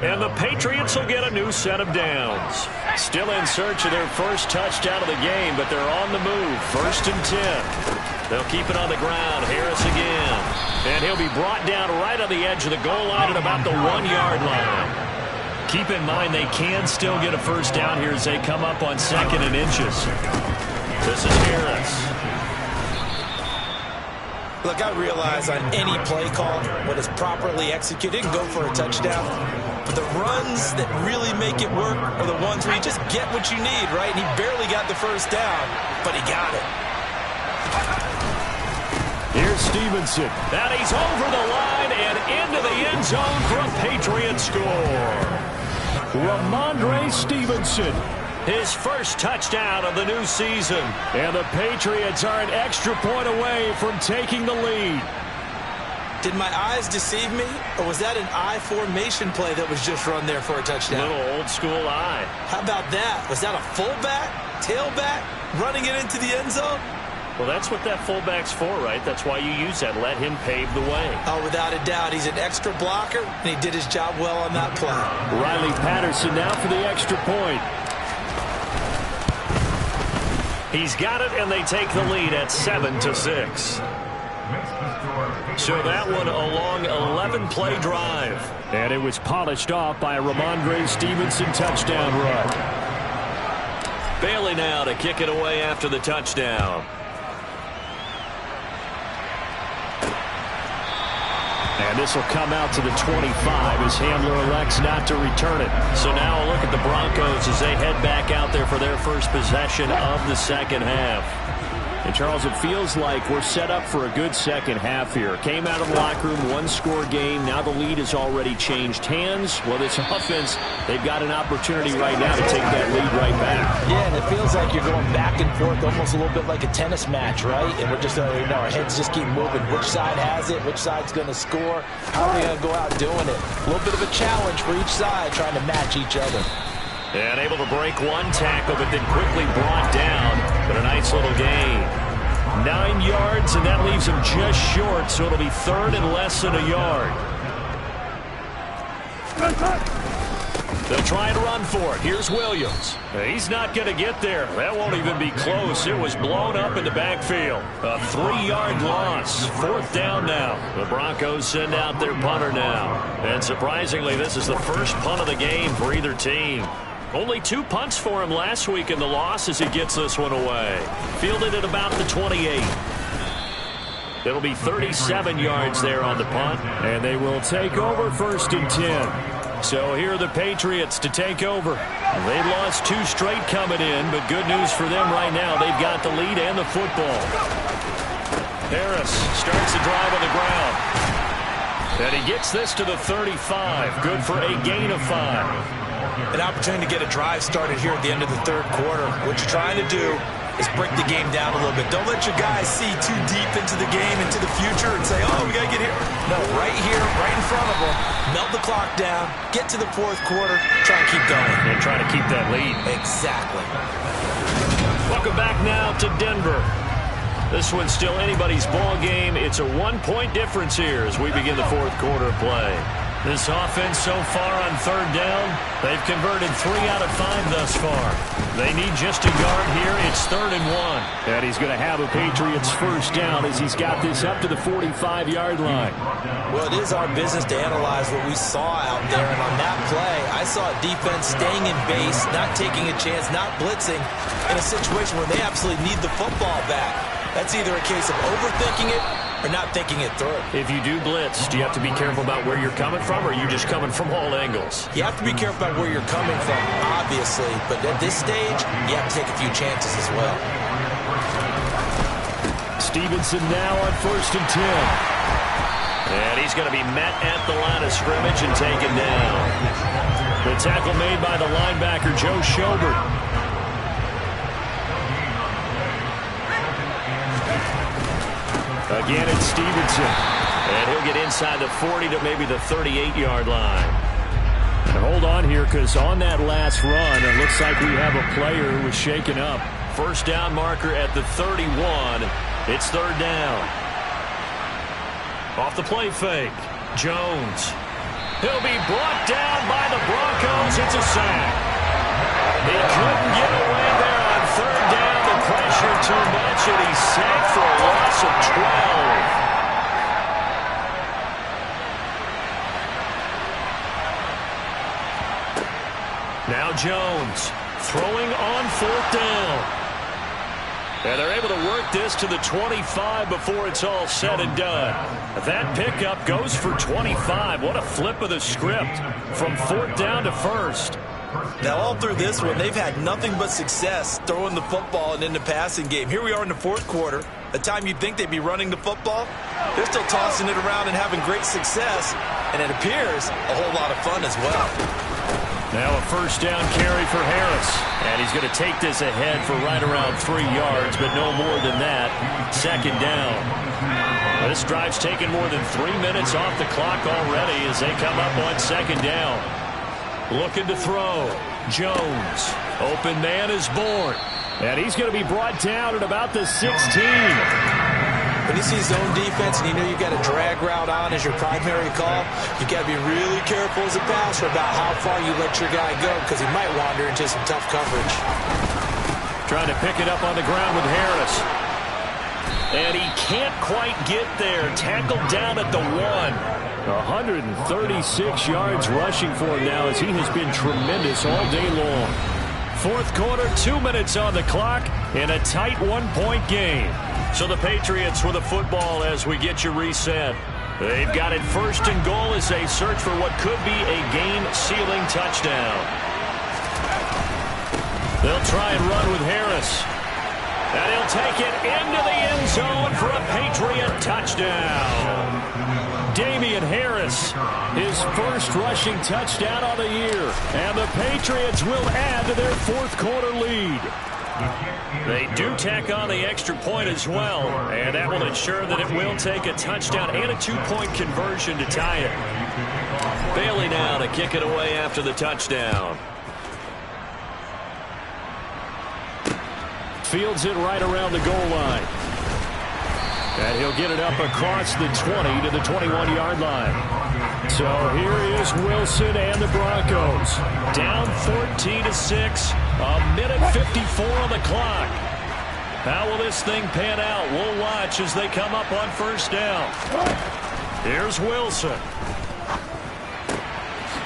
And the Patriots will get a new set of downs. Still in search of their first touchdown of the game, but they're on the move. 1st and 10. They'll keep it on the ground. Harris again. And he'll be brought down right on the edge of the goal line at about the 1-yard line. Keep in mind they can still get a first down here as they come up on 2nd and inches. This is Harris. Look, I realize on any play call, when it's properly executed, it can go for a touchdown. But the runs that really make it work are the ones where you just get what you need, right? And he barely got the first down, but he got it. Here's Stevenson. And he's over the line and into the end zone for a Patriot score. Ramondre Stevenson. His first touchdown of the new season. And the Patriots are an extra point away from taking the lead. Did my eyes deceive me, or was that an I formation play that was just run there for a touchdown? Little old school eye. How about that? Was that a fullback, tailback, running it into the end zone? Well, that's what that fullback's for, right? That's why you use that. Let him pave the way. Oh, without a doubt. He's an extra blocker, and he did his job well on that play. Riley Patterson now for the extra point. He's got it, and they take the lead at 7-6. So that one a long 11-play drive. And it was polished off by a Ramondre Stevenson touchdown run. Bailey now to kick it away after the touchdown. And this will come out to the 25 as Handler elects not to return it. So now a look at the Broncos as they head back out there for their first possession of the second half. And, Charles, it feels like we're set up for a good second half here. Came out of the locker room, one-score game. Now the lead has already changed hands. Well, this offense, they've got an opportunity right now to take that lead right back. Yeah, and it feels like you're going back and forth almost a little bit like a tennis match, right? And we're just, our heads just keep moving. Which side has it? Which side's going to score? How are we going to go out doing it? A little bit of a challenge for each side trying to match each other. And able to break one tackle, but then quickly brought down. But a nice little gain. 9 yards, and that leaves him just short, so it'll be 3rd and less than a yard. They'll try and run for it. Here's Williams. He's not going to get there. That won't even be close. It was blown up in the backfield. A 3-yard loss. 4th down now. The Broncos send out their punter now. And surprisingly, this is the first punt of the game for either team. Only 2 punts for him last week in the loss as he gets this one away. Fielded at about the 28. It'll be 37 yards there on the punt. And they will take over 1st and 10. So here are the Patriots to take over. They've lost 2 straight coming in, but good news for them right now. They've got the lead and the football. Harris starts the drive on the ground. And he gets this to the 35. Good for a gain of 5. An opportunity to get a drive started here at the end of the 3rd quarter. What you're trying to do is break the game down a little bit. Don't let your guys see too deep into the game, into the future, and say, oh, we got to get here. No, right here, right in front of them. Melt the clock down, get to the 4th quarter, try and keep going. And try to keep that lead. Exactly. Welcome back now to Denver. This one's still anybody's ball game. It's a 1-point difference here as we begin the 4th quarter of play. This offense so far on 3rd down, they've converted 3 out of 5 thus far. They need just a yard here. It's 3rd and 1. And he's going to have a Patriots first down as he's got this up to the 45-yard line. Well, it is our business to analyze what we saw out there. And on that play, I saw a defense staying in base, not taking a chance, not blitzing in a situation where they absolutely need the football back. That's either a case of overthinking it or not thinking it through. If you do blitz, do you have to be careful about where you're coming from, or are you just coming from all angles? You have to be careful about where you're coming from, obviously, but at this stage, you have to take a few chances as well. Stevenson now on 1st and 10. And he's going to be met at the line of scrimmage and taken down. The tackle made by the linebacker, Joe Schobert. Again, it's Stevenson. And he'll get inside the 40 to maybe the 38-yard line. And hold on here, because on that last run, it looks like we have a player who was shaken up. First down marker at the 31. It's 3rd down. Off the play fake. Jones. He'll be brought down It's a sack. He couldn't get away there on third down. The pressure too much, and he's sacked for a loss of 12. Now Jones throwing on fourth down. And they're able to work this to the 25 before it's all said and done. That pickup goes for 25. What a flip of the script from fourth down to first. Now, all through this one, they've had nothing but success throwing the football and in the passing game. Here we are in the fourth quarter. The time you'd think they'd be running the football, they're still tossing it around and having great success. And it appears a whole lot of fun as well. Now a first down carry for Harris. And he's going to take this ahead for right around 3 yards, but no more than that. Second down. This drive's taken more than 3 minutes off the clock already as they come up on second down. Looking to throw. Jones. Open man is born. And he's going to be brought down at about the 16. When you see zone defense and you know you've got a drag route on as your primary call, you've got to be really careful as a passer about how far you let your guy go because he might wander into some tough coverage. Trying to pick it up on the ground with Harris. And he can't quite get there. Tackled down at the 1. 136 yards rushing for him now as he has been tremendous all day long. Fourth quarter, 2 minutes on the clock in a tight 1-point game. So the Patriots with the football as we get you reset. They've got it first and goal as they search for what could be a game-sealing touchdown. They'll try and run with Harris. And he'll take it into the end zone for a Patriot touchdown. Damian Harris, his first rushing touchdown of the year. And the Patriots will add to their fourth quarter lead. They do tack on the extra point as well, and that will ensure that it will take a touchdown and a 2-point conversion to tie it. Bailey now to kick it away after the touchdown. Fields it right around the goal line. And he'll get it up across the 20 to the 21-yard line. So here is Wilson and the Broncos. Down 14-6. A minute 54 on the clock. How will this thing pan out? We'll watch as they come up on first down. Here's Wilson.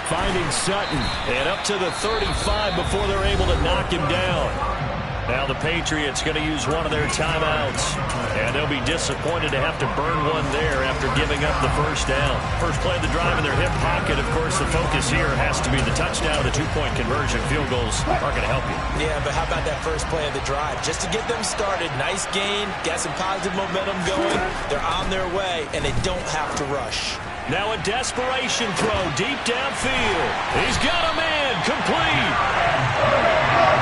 Finding Sutton. And up to the 35 before they're able to knock him down. Now the Patriots going to use one of their timeouts. And they'll be disappointed to have to burn one there after giving up the first down. First play of the drive in their hip pocket. Of course, the focus here has to be the touchdown. The 2-point conversion. Field goals aren't going to help you. Yeah, but how about that first play of the drive? Just to get them started. Nice gain. Got some positive momentum going. They're on their way, and they don't have to rush. Now a desperation throw deep downfield. He's got a man. Complete.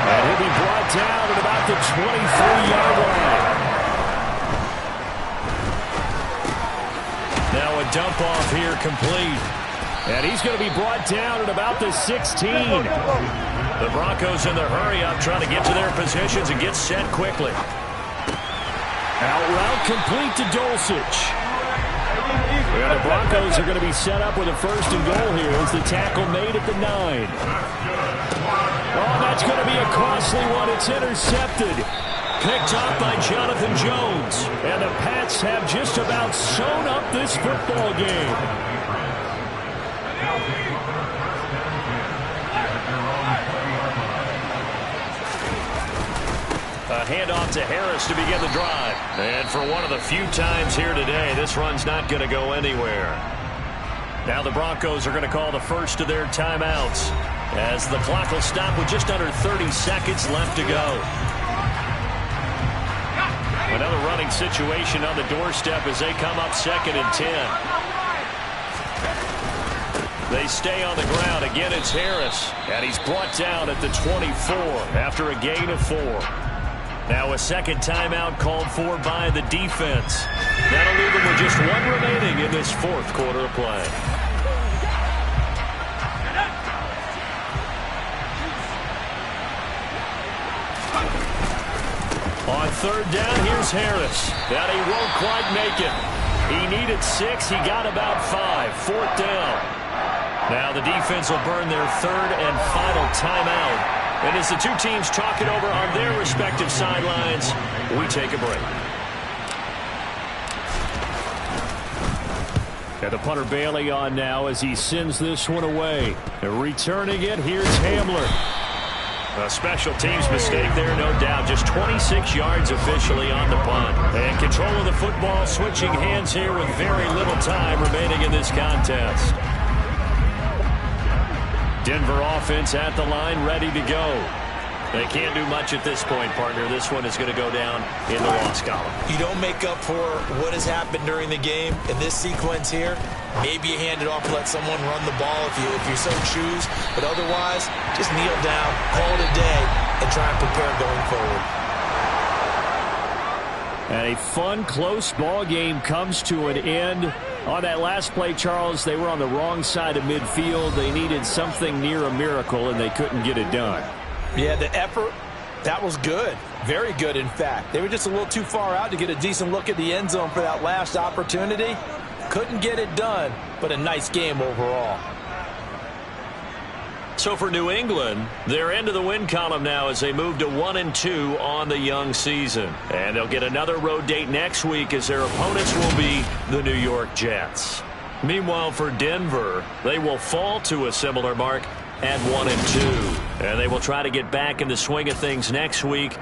And he'll be brought down at about the 23-yard line. Now a dump off here complete. And he's going to be brought down at about the 16. The Broncos in the hurry up trying to get to their positions and get set quickly. Out route complete to Dulcich. And the Broncos are going to be set up with a first and goal here as the tackle made at the 9. Oh, that's going to be a costly one. It's intercepted. Picked up by Jonathan Jones. And the Pats have just about sewn up this football game. A handoff to Harris to begin the drive. And for one of the few times here today, this run's not going to go anywhere. Now the Broncos are going to call the first of their timeouts as the clock will stop with just under 30 seconds left to go. Another running situation on the doorstep as they come up 2nd and 10. They stay on the ground. Again, it's Harris. And he's brought down at the 24 after a gain of 4. Now a second timeout called for by the defense. That'll leave them with just one remaining in this fourth quarter of play. On third down, here's Harris. And he won't quite make it. He needed 6. He got about 5. Fourth down. Now the defense will burn their third and final timeout. And as the two teams talk it over on their respective sidelines, we take a break. And the punter Bailey on now as he sends this one away. And returning it, here's Hamler. A special teams mistake there, no doubt. Just 26 yards officially on the punt. And control of the football, switching hands here with very little time remaining in this contest. Denver offense at the line, ready to go. They can't do much at this point, partner. This one is going to go down in the loss column. You don't make up for what has happened during the game in this sequence here. Maybe you hand it off, let someone run the ball if you so choose. But otherwise, just kneel down, call it a day, and try and prepare going forward. And a fun, close ball game comes to an end. On that last play, Charles, they were on the wrong side of midfield. They needed something near a miracle, and they couldn't get it done. Yeah, the effort, that was good. Very good, in fact. They were just a little too far out to get a decent look at the end zone for that last opportunity. Couldn't get it done, but a nice game overall. So for New England, they're into the win column now as they move to 1-2 on the young season. And they'll get another road date next week as their opponents will be the New York Jets. Meanwhile, for Denver, they will fall to a similar mark at 1-2. And they will try to get back in the swing of things next week